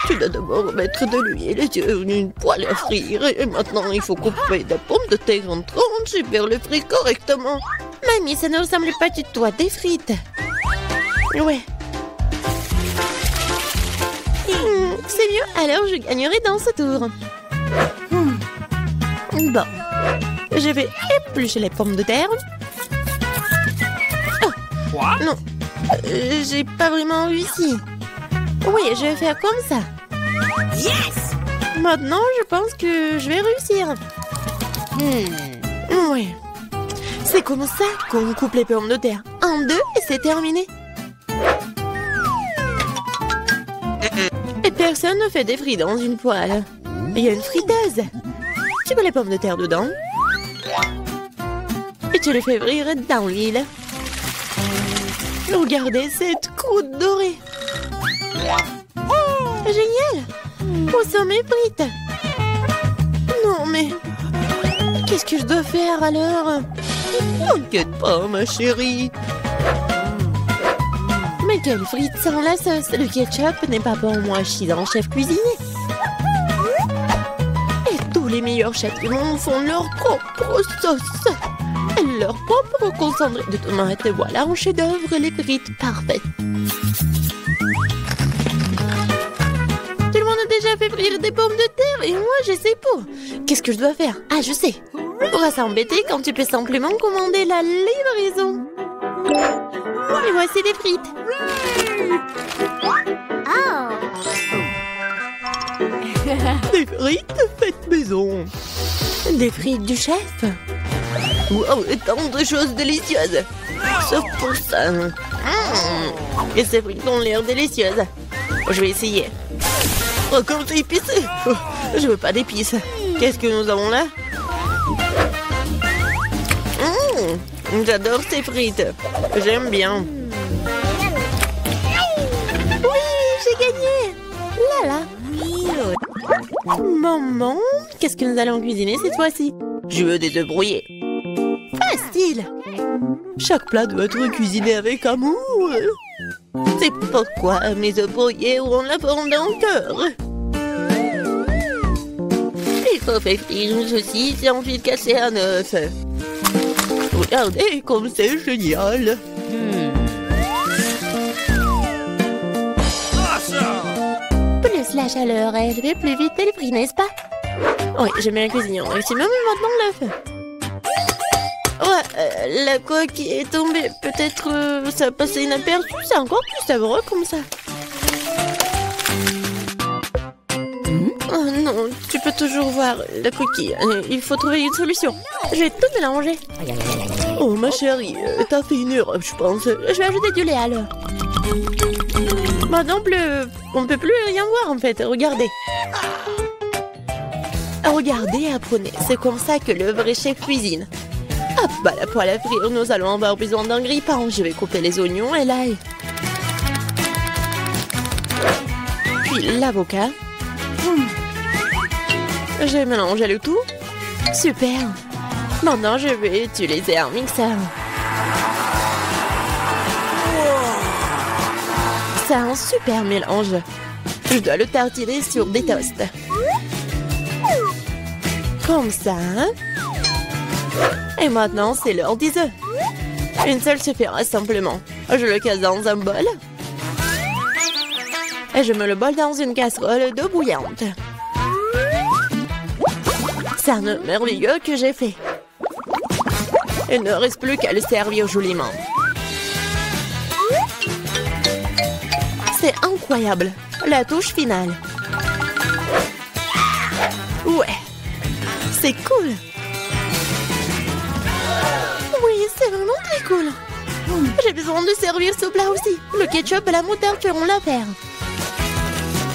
Tu dois d'abord mettre de l'huile sur une poêle à frire. Et maintenant, il faut couper des pommes de terre en tranches et faire le frit correctement. Mamie, ça ne ressemble pas du tout à des frites. Ouais. C'est mieux, alors je gagnerai dans ce tour. Bon. Je vais éplucher les pommes de terre. Oh, non. J'ai pas vraiment réussi. Oui, je vais faire comme ça. Yes! Maintenant, je pense que je vais réussir. Oui. C'est comme ça qu'on coupe les pommes de terre. En deux et c'est terminé. Et personne ne fait des frites dans une poêle. Il y a une friteuse. Tu mets les pommes de terre dedans. Et tu les fais frire dans l'huile. Regardez cette croûte dorée. Génial! Où sont mes frites? Qu'est-ce que je dois faire alors? T'inquiète pas, ma chérie. Mais quelle frite sans la sauce! Le ketchup n'est pas pour moi, je suis un chef cuisinier. Et tous les meilleurs chefs du monde font leur propre sauce. Leur propre concentré de tomates. Voilà un chef-d'œuvre, les frites parfaites. Tout le monde a déjà fait frire des pommes de terre et moi je sais pas. Qu'est-ce que je dois faire? Ah, je sais. Pourra s'embêter quand tu peux simplement commander la livraison. Et voici des frites. Des frites faites maison. Des frites du chef. Wow, tant de choses délicieuses. Sauf pour ça. Et ces frites ont l'air délicieuses. Je vais essayer. Oh, comme c'est épicé. Oh, je veux pas d'épices. Qu'est-ce que nous avons là? J'adore ces frites. J'aime bien. Oui, j'ai gagné. Là, là. Maman, qu'est-ce que nous allons cuisiner cette fois-ci? Je veux des œufs brouillés. Facile. Chaque plat doit être cuisiné avec amour. C'est pourquoi mes œufs brouillés auront la forme d'un cœur. Il faut faire frire une saucisse et ensuite casser un œuf. Regardez comme c'est génial. Plus la chaleur élevée, plus vite elle brille, n'est-ce pas? Oui, j'aime bien cuisiner. C'est même maintenant l'œuf. Ouais, la coque est tombée. Peut-être ça a passé inaperçu. C'est encore plus savoureux comme ça. Oh non, tu peux toujours voir la coquille. Il faut trouver une solution. Je vais tout mélanger. Oh ma chérie, t'as fait une erreur, je pense. Je vais ajouter du lait alors. Maintenant, on ne peut plus rien voir en fait. Regardez. Regardez et apprenez. C'est comme ça que le vrai chef cuisine. Hop, bah la poêle à frire, nous allons avoir besoin d'un grille-pain. Je vais couper les oignons et l'ail. Puis l'avocat. J'ai mélangé le tout. Super. Maintenant, je vais utiliser un mixeur. C'est un super mélange. Je dois le tartiner sur des toasts. Comme ça. Et maintenant, c'est l'heure des œufs. Une seule suffira simplement. Je le casse dans un bol. Et je mets le bol dans une casserole d'eau bouillante. C'est un œuf merveilleux que j'ai fait. Il ne reste plus qu'à le servir joliment. C'est incroyable. La touche finale. Ouais. C'est cool. Oui, c'est vraiment très cool. J'ai besoin de servir ce plat aussi. Le ketchup et la moutarde feront l'affaire.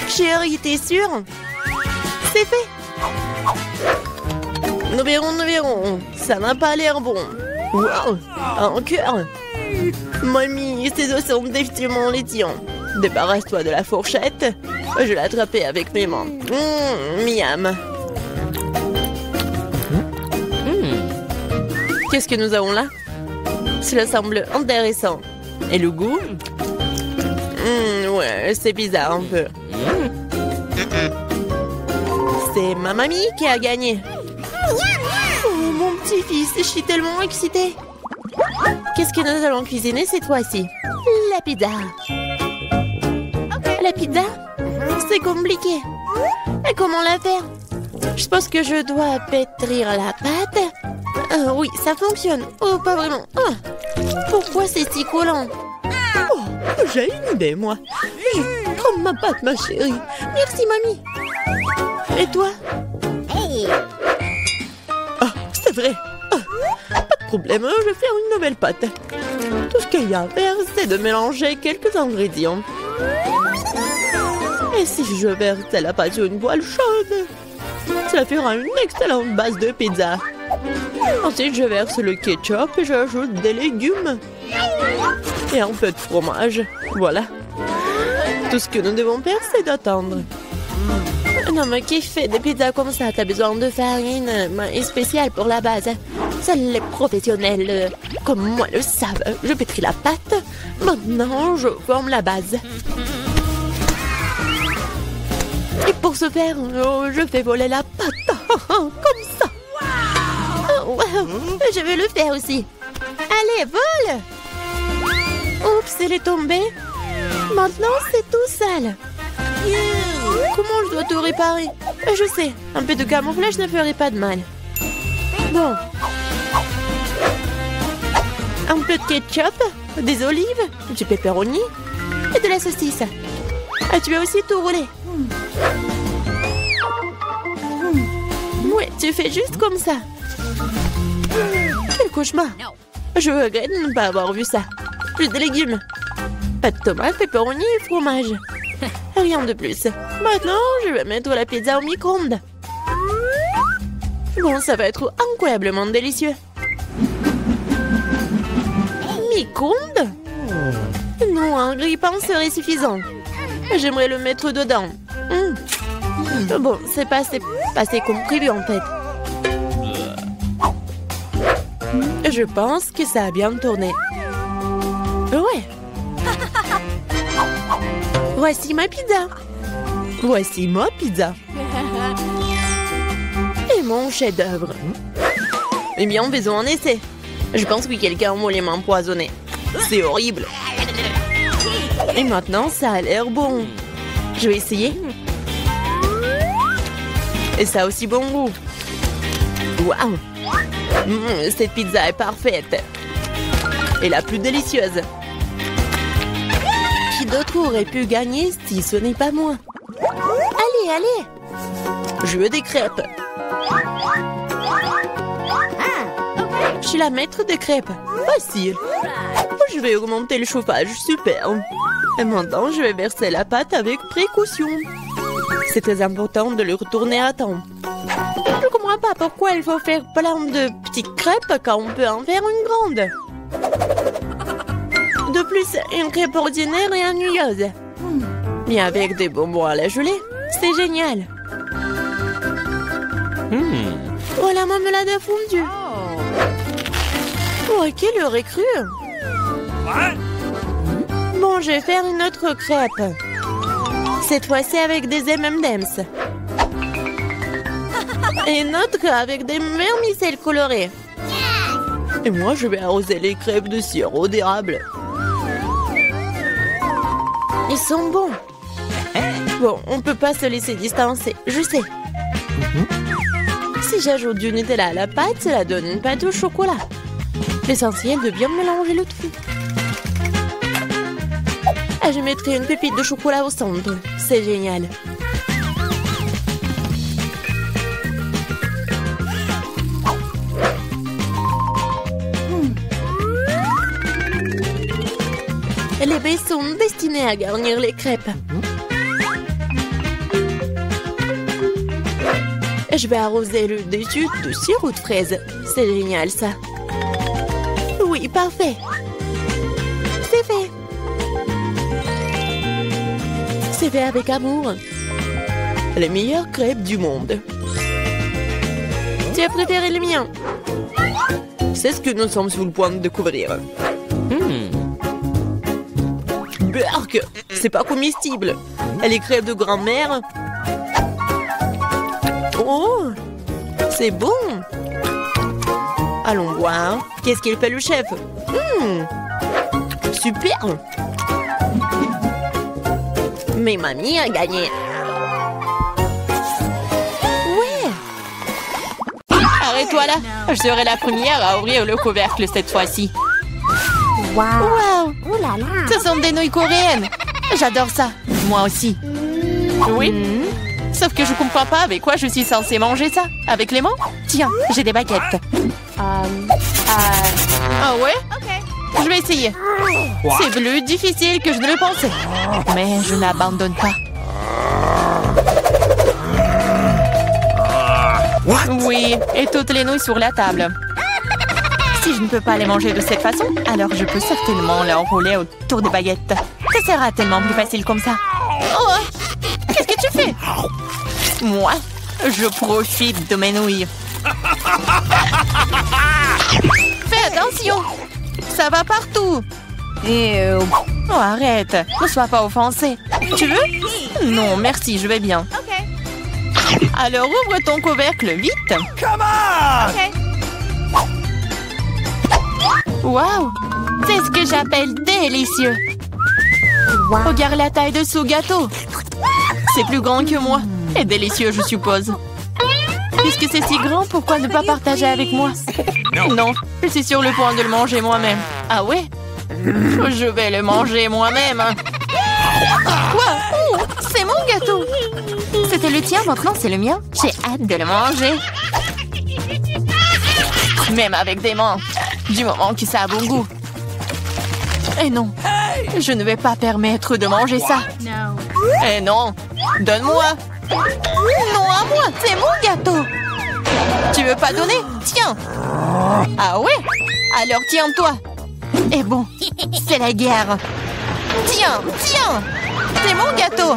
Chérie, t'es sûre? C'est fait. Nous verrons. Ça n'a pas l'air bon. Wow, un cœur. Mamie, ces os sont définitivement les tiens. Débarrasse-toi de la fourchette. Je vais l'attraper avec mes mains. Miam. Qu'est-ce que nous avons là? Cela semble intéressant. Et le goût? Ouais, c'est bizarre un peu. C'est ma mamie qui a gagné. Oh, mon petit-fils, je suis tellement excitée. Qu'est-ce que nous allons cuisiner cette fois-ci? La pizza. La pizza? C'est compliqué. Et comment la faire? Je pense que je dois pétrir la pâte. Oui, ça fonctionne. Oh, pas vraiment. Pourquoi c'est si collant? Oh, j'ai une idée, moi. Comme ma pâte, ma chérie. Merci, mamie. Et toi? Ah, c'est vrai. Pas de problème, je vais faire une nouvelle pâte. Tout ce qu'il y a à faire, c'est de mélanger quelques ingrédients. Et si je verse la pâte sur une poêle chaude, cela fera une excellente base de pizza. Ensuite, je verse le ketchup et j'ajoute des légumes. Et un peu de fromage. Voilà. Tout ce que nous devons faire, c'est d'attendre. Non, mais qui fait des pizzas comme ça? T'as besoin de farine spéciale pour la base. Seuls les professionnels comme moi le savent. Je pétris la pâte. Maintenant, je forme la base. Et pour ce faire, je fais voler la pâte. Comme ça. Oh, wow. Je vais le faire aussi. Allez, vole! Oups, elle est tombée. Maintenant, c'est tout sale. Comment je dois tout réparer? Je sais, un peu de camouflage ne ferait pas de mal. Bon. Un peu de ketchup, des olives, du pepperoni et de la saucisse. Ah, tu as aussi tout roulé. Ouais, tu fais juste comme ça. Quel cauchemar. Je regrette de ne pas avoir vu ça. Plus de légumes. Pas de tomates, pepperoni et fromage. Rien de plus. Maintenant, je vais mettre la pizza au micro-ondes. Bon, ça va être incroyablement délicieux. Micro-ondes? Non, un grille-pain serait suffisant. J'aimerais le mettre dedans. Bon, c'est passé comme prévu en fait. Je pense que ça a bien tourné. Ouais. Voici ma pizza. Voici ma pizza. Et mon chef-d'œuvre. Eh bien, faisons un essai. Je pense que quelqu'un m'a les mains empoisonnées. C'est horrible. Et maintenant, ça a l'air bon. Je vais essayer. Et ça a aussi bon goût. Waouh! Cette pizza est parfaite. Et la plus délicieuse. Qui d'autre aurait pu gagner si ce n'est pas moi? Allez, allez! Je veux des crêpes. Je suis la maître des crêpes. Facile. Je vais augmenter le chauffage. Super. Et maintenant, je vais verser la pâte avec précaution. C'est très important de le retourner à temps. Je ne comprends pas pourquoi il faut faire plein de petites crêpes quand on peut en faire une grande. De plus, une crêpe ordinaire et ennuyeuse. Mais avec des bonbons à la gelée, c'est génial. Oh, la marmelade a fondu. Oh, qui l'aurait cru? Bon, je vais faire une autre crêpe. Cette fois-ci avec des M&M's. Et une autre avec des vermicelles colorées. Et moi, je vais arroser les crêpes de sirop d'érable. Ils sont bons. Bon, on peut pas se laisser distancer, je sais. Si j'ajoute du Nutella à la pâte, cela donne une pâte au chocolat. L'essentiel de bien mélanger le tout. Ah, je mettrai une pépite de chocolat au centre. C'est génial. Les baies sont destinées à garnir les crêpes. Je vais arroser le dessus de sirop de fraise. C'est génial, ça. Oui, parfait. C'est fait. C'est fait avec amour. Les meilleures crêpes du monde. Tu as préféré les miens? C'est ce que nous sommes sur le point de découvrir. Berk, c'est pas comestible. Les crêpes de grand-mère. Oh, c'est bon. Allons voir. Qu'est-ce qu'il fait le chef? Super. Mais mamie a gagné. Ouais. Arrête-toi là. Je serai la première à ouvrir le couvercle cette fois-ci. Wow. Ce sont des nouilles coréennes. J'adore ça. Moi aussi. Oui. Sauf que je comprends pas avec quoi je suis censée manger ça. Avec les mains? Tiens, j'ai des baguettes. Ah ouais? Je vais essayer. C'est plus difficile que je ne le pensais. Mais je n'abandonne pas. Oui, et toutes les nouilles sur la table. Si je ne peux pas les manger de cette façon, alors je peux certainement les enrouler autour des baguettes. Ça sera tellement plus facile comme ça. Oh! Qu'est-ce que tu fais? Moi, je profite de mes nouilles. Fais attention. Ça va partout. Oh, arrête. Ne sois pas offensé. Tu veux? Non, merci, je vais bien. Alors, ouvre ton couvercle, vite. Come on! Waouh! C'est ce que j'appelle délicieux. Regarde la taille de ce gâteau. C'est plus grand que moi. Et délicieux, je suppose. Puisque c'est si grand, pourquoi ne pas partager avec moi? Non, je suis sur le point de le manger moi-même. Ah ouais? Je vais le manger moi-même. Quoi? Oh, c'est mon gâteau. C'était le tien, maintenant c'est le mien. J'ai hâte de le manger. Même avec des mains. Du moment que ça a bon goût. Et non, je ne vais pas permettre de manger ça. Eh non, donne-moi. Non, à moi, c'est mon gâteau. Tu veux pas donner? Tiens. Ah ouais? Alors tiens-toi. Et bon, c'est la guerre. Tiens, tiens. C'est mon gâteau.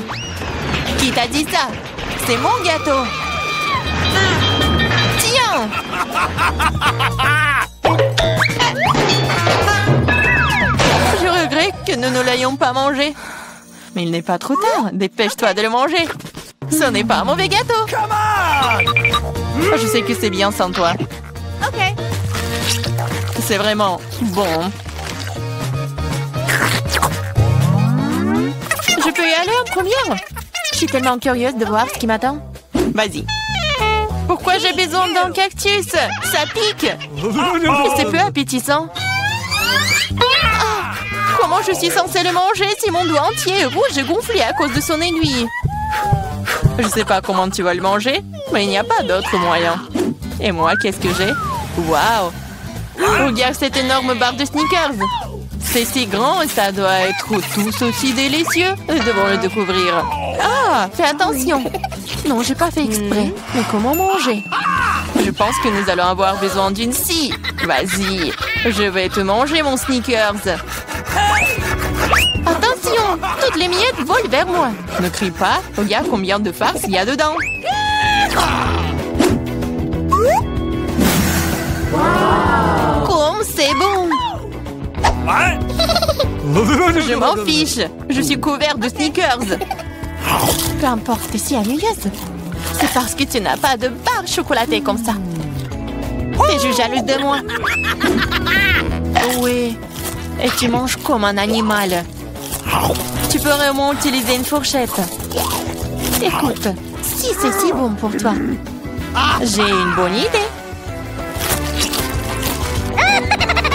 Qui t'a dit ça? C'est mon gâteau. Tiens. Je regrette que nous ne l'ayons pas mangé. Mais il n'est pas trop tard. Dépêche-toi de le manger. Ce n'est pas un mauvais gâteau. Je sais que c'est bien sans toi. OK. C'est vraiment bon. Je peux y aller en première? Je suis tellement curieuse de voir ce qui m'attend. Vas-y. Pourquoi j'ai besoin d'un cactus? Ça pique. Et c'est peu appétissant. Ah, comment je suis censée le manger si mon doigt entier est rouge et gonflé à cause de son aiguille? Je sais pas comment tu vas le manger, mais il n'y a pas d'autre moyen. Et moi, qu'est-ce que j'ai? Waouh! Regarde cette énorme barre de Snickers. C'est si grand et ça doit être tout aussi délicieux. Nous devons le découvrir. Ah, fais attention. Non, j'ai pas fait exprès. Mais comment manger? Je pense que nous allons avoir besoin d'une scie. Vas-y, je vais te manger mon Snickers. Attention, toutes les miettes volent vers moi. Ne crie pas, regarde combien de farce il y a dedans. Comme c'est bon. Je m'en fiche. Je suis couvert de Snickers. Peu importe si ennuyeuse. C'est parce que tu n'as pas de barre chocolatée comme ça. T'es jalouse de moi. Oui. Et tu manges comme un animal. Tu peux vraiment utiliser une fourchette. Écoute, si c'est si bon pour toi, j'ai une bonne idée.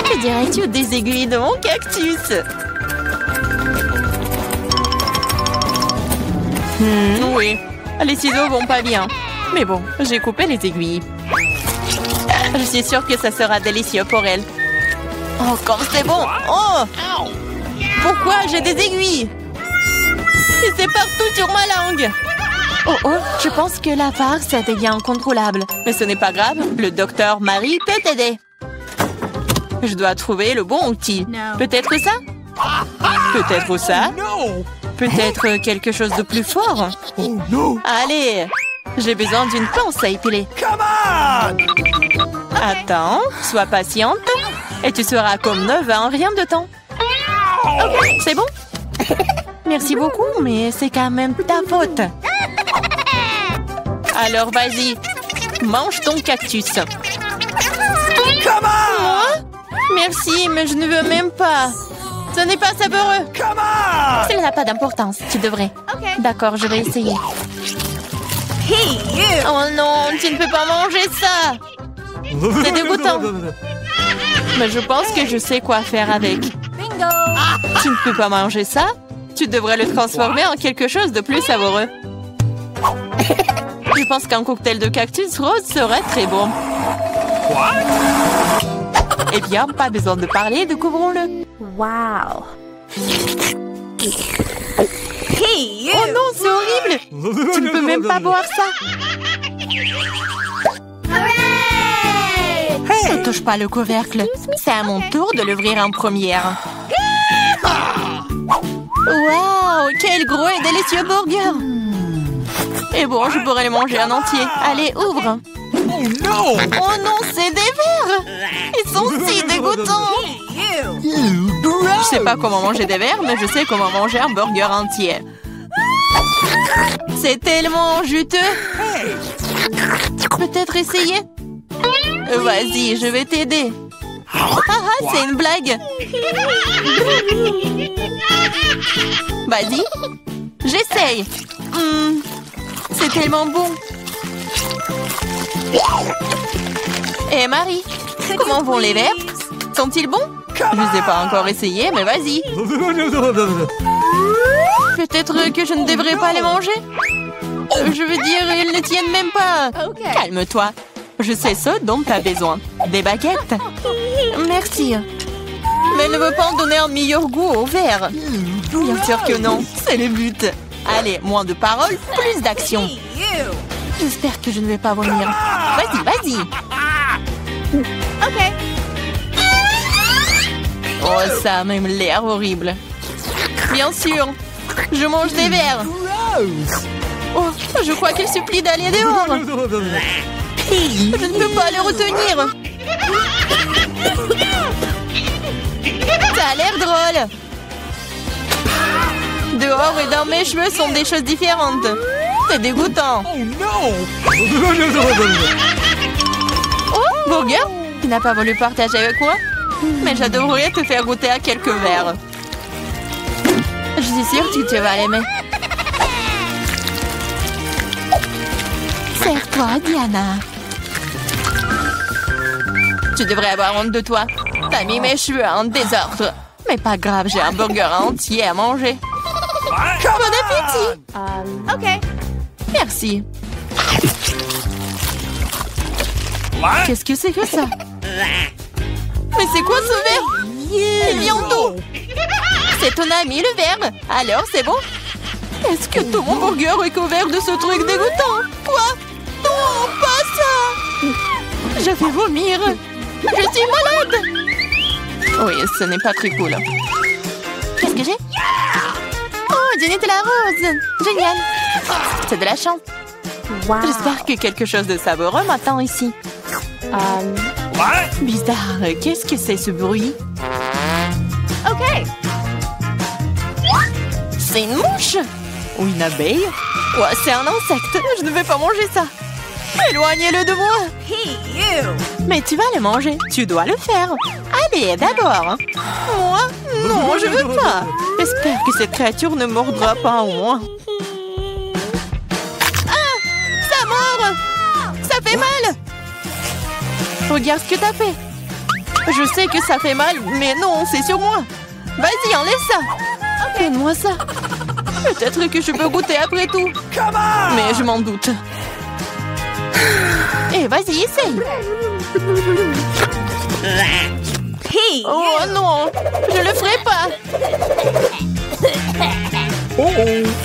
Que dirais-tu des aiguilles de mon cactus? Oui, les ciseaux vont pas bien. Mais bon, j'ai coupé les aiguilles. Je suis sûre que ça sera délicieux pour elle. Oh, comme c'est bon! Oh! Pourquoi j'ai des aiguilles? Et c'est partout sur ma langue! Oh, je pense que la farce devient incontrôlable. Mais ce n'est pas grave, le docteur Marie peut t'aider. Je dois trouver le bon outil. Peut-être ça? Peut-être ça? Peut-être quelque chose de plus fort? Allez, j'ai besoin d'une pince à épiler. Attends, sois patiente. Et tu seras comme neuve en rien de temps. Ok, c'est bon? Merci beaucoup, mais c'est quand même ta faute. Alors vas-y, mange ton cactus. Moi? Merci, mais je ne veux même pas. Ce n'est pas savoureux. Cela n'a pas d'importance, tu devrais. D'accord, je vais essayer. Oh non, tu ne peux pas manger ça. C'est dégoûtant. Mais je pense que je sais quoi faire avec. Tu ne peux pas manger ça? Tu devrais le transformer en quelque chose de plus savoureux. Je pense qu'un cocktail de cactus rose serait très bon. Eh bien, pas besoin de parler, découvrons-le. Wow. Oh non, c'est horrible! Tu ne peux même pas boire ça. Ne touche pas le couvercle. C'est à mon tour de l'ouvrir en première. Waouh, quel gros et délicieux burger! Et bon, je pourrais les manger en entier. Allez, ouvre. Oh non, c'est des vers. Ils sont si dégoûtants. Je sais pas comment manger des vers, mais je sais comment manger un burger entier. C'est tellement juteux. Peut-être essayer? Vas-y, je vais t'aider. Ah, c'est une blague. Vas-y, j'essaye. C'est tellement bon. Et Marie, comment vont les verres? Sont-ils bons? Je ne les ai pas encore essayés, mais vas-y. Peut-être que je ne devrais pas les manger. Je veux dire, ils ne tiennent même pas. Calme-toi. Je sais ce dont tu as besoin. Des baguettes? Merci. Mais elle ne veut pas en donner un meilleur goût au verre. Bien sûr que non. C'est le but. Allez, moins de paroles, plus d'action. J'espère que je ne vais pas vomir. Vas-y, vas-y. Ok. Oh, ça a même l'air horrible. Bien sûr. Je mange des verres. Oh, je crois qu'elle supplie d'aller dehors. Je ne peux pas les retenir. Ça a l'air drôle. Dehors et dans mes cheveux sont des choses différentes. C'est dégoûtant. Oh, Burger, tu n'as pas voulu partager avec moi? Mais j'adorerais te faire goûter à quelques verres. Je suis sûre que tu vas l'aimer. Serre-toi, Diana. Tu devrais avoir honte de toi. T'as mis mes cheveux en désordre. Mais pas grave, j'ai un burger entier à manger. Bon appétit. Ok. Merci. Qu'est-ce que c'est que ça? Mais c'est quoi ce verre? Il vient d'où? C'est ton ami le verre. Alors c'est bon? Est-ce que tout mon burger est couvert de ce truc dégoûtant? Quoi? Non, pas ça! Je vais vomir. Je suis malade. Oui, ce n'est pas très cool. Qu'est-ce que j'ai? Oh, du Nutella rose. Génial. C'est de la chance. Wow. J'espère que quelque chose de savoureux m'attend ici. Bizarre. Qu'est-ce que c'est ce bruit? Ok. C'est une mouche? Ou une abeille? Ouais, c'est un insecte. Je ne vais pas manger ça. Éloignez-le de moi. Mais tu vas le manger. Tu dois le faire. Allez, d'abord. Moi? Non, je veux pas. J'espère que cette créature ne mordra pas en moi. Ah! Ça mord! Ça fait mal! Regarde ce que t'as fait. Je sais que ça fait mal, mais non, c'est sur moi. Vas-y, enlève ça. Donne-moi ça. Peut-être que je peux goûter après tout. Mais je m'en doute. Et vas-y, essaye. Oh non, je le ferai pas.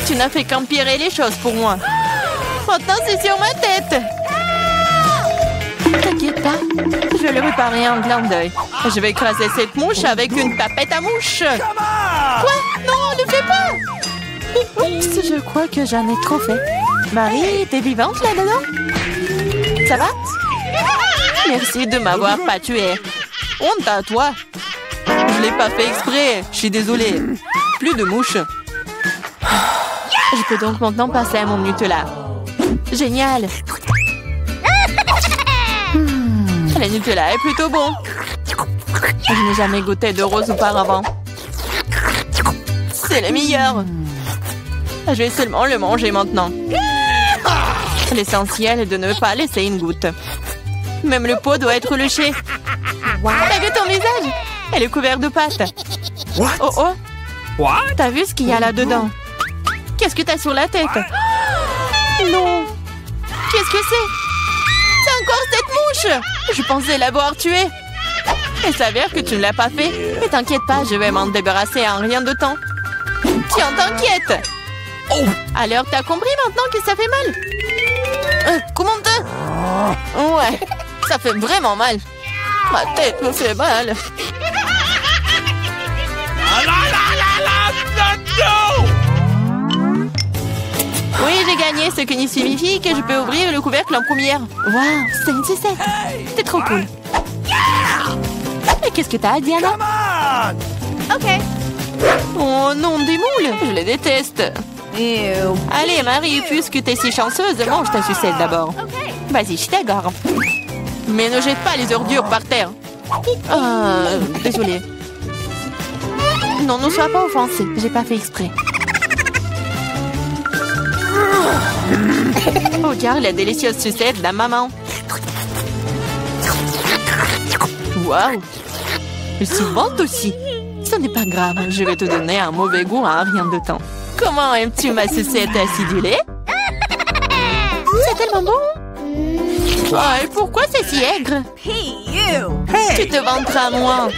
Tu n'as fait qu'empirer les choses pour moi. Maintenant, c'est sur ma tête. T'inquiète pas, je vais le réparer en clin d'œil. Je vais écraser cette mouche avec une tapette à mouche. Quoi? Non, ne fais pas. Oups, je crois que j'en ai trop fait. Marie, t'es vivante là-dedans? Ça va? Merci de m'avoir pas tué. Honte à toi. Je l'ai pas fait exprès. Je suis désolée. Plus de mouches. Je peux donc maintenant passer à mon Nutella. Génial. Le Nutella est plutôt bon. Je n'ai jamais goûté de rose auparavant. C'est le meilleur. Je vais seulement le manger maintenant. L'essentiel est de ne pas laisser une goutte. Même le pot doit être léché. T'as vu ton visage? Elle est couverte de pâtes. Oh oh. T'as vu ce qu'il y a là-dedans? Qu'est-ce que t'as sur la tête? Non. Qu'est-ce que c'est? C'est encore cette mouche! Je pensais l'avoir tuée. Il s'avère que tu ne l'as pas fait. Mais t'inquiète pas, je vais m'en débarrasser en rien de temps. Tiens, t'inquiète. Alors t'as compris maintenant que ça fait mal? Comment te... Ouais, ça fait vraiment mal. Ma tête me fait mal. Oui, j'ai gagné, ce qui signifie que je peux ouvrir le couvercle en première. Waouh, c'est une sucette. C'est trop cool. Et qu'est-ce que t'as, Diana? OK. Oh non, des moules. Je les déteste. Allez, Marie, puisque t'es si chanceuse, mange ta sucette d'abord. OK. Vas-y, je suis d'accord. Mais ne jette pas les ordures par terre. Désolée. Non, ne sois pas offensée. J'ai pas fait exprès. Regarde la délicieuse sucette de la maman. Waouh! Elle se vante aussi. Ce n'est pas grave, je vais te donner un mauvais goût en rien de temps. Comment aimes-tu ma sucette acidulée? C'est tellement bon! Oh, et pourquoi c'est si aigre? Tu te vanteras, moi.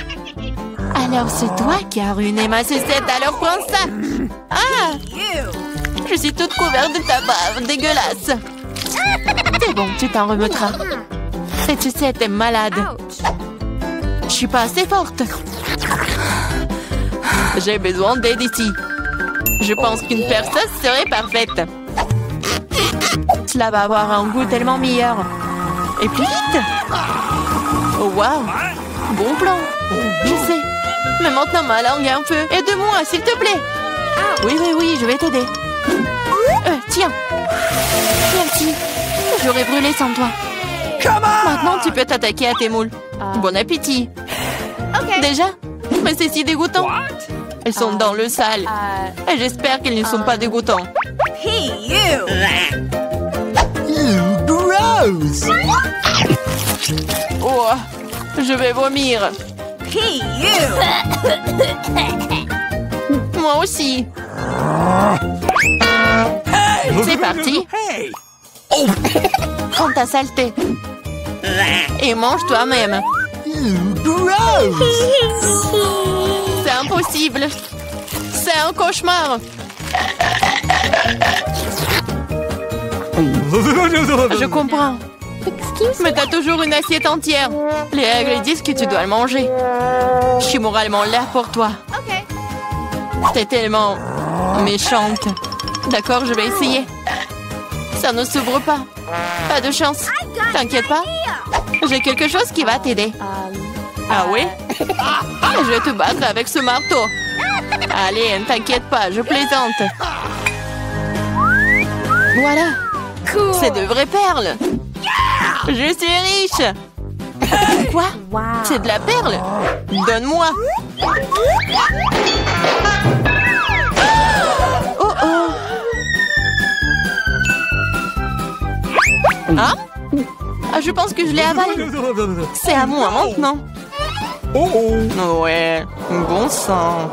Alors c'est toi qui as ruiné ma sucette, alors prends ça. Ah! Je suis toute couverte de ta bave, dégueulasse. C'est bon, tu t'en remettras. Cette sucette est malade. Je suis pas assez forte. J'ai besoin d'aide ici. Je pense qu'une perceuse serait parfaite. Cela va avoir un goût tellement meilleur. Et plus vite. Oh, waouh. Bon plan. Je sais. Mais maintenant ma langue est un peu. Aide-moi, s'il te plaît. Oui, je vais t'aider. Tiens. Merci. J'aurais brûlé sans toi. Maintenant, tu peux t'attaquer à tes moules. Bon appétit. Déjà? Mais c'est si dégoûtant. Elles sont dans le sale. Et j'espère qu'elles ne sont pas dégoûtants. Gross! Oh, je vais vomir. Moi aussi. C'est parti. Prends ta saleté. Et mange toi-même. Gross! C'est impossible. C'est un cauchemar. Je comprends. Mais t'as toujours une assiette entière. Les règles disent que tu dois le manger. Je suis moralement là pour toi. T'es tellement méchante. D'accord, je vais essayer. Ça ne s'ouvre pas. Pas de chance. T'inquiète pas. J'ai quelque chose qui va t'aider. Ah oui? Je vais te battre avec ce marteau. Allez, ne t'inquiète pas, je plaisante. Voilà. C'est de vraies perles. Je suis riche. Quoi? Wow. C'est de la perle? Donne-moi. Oh oh. Hein? Ah, je pense que je l'ai avalé. C'est à moi maintenant. Oh! Ouais, bon sang.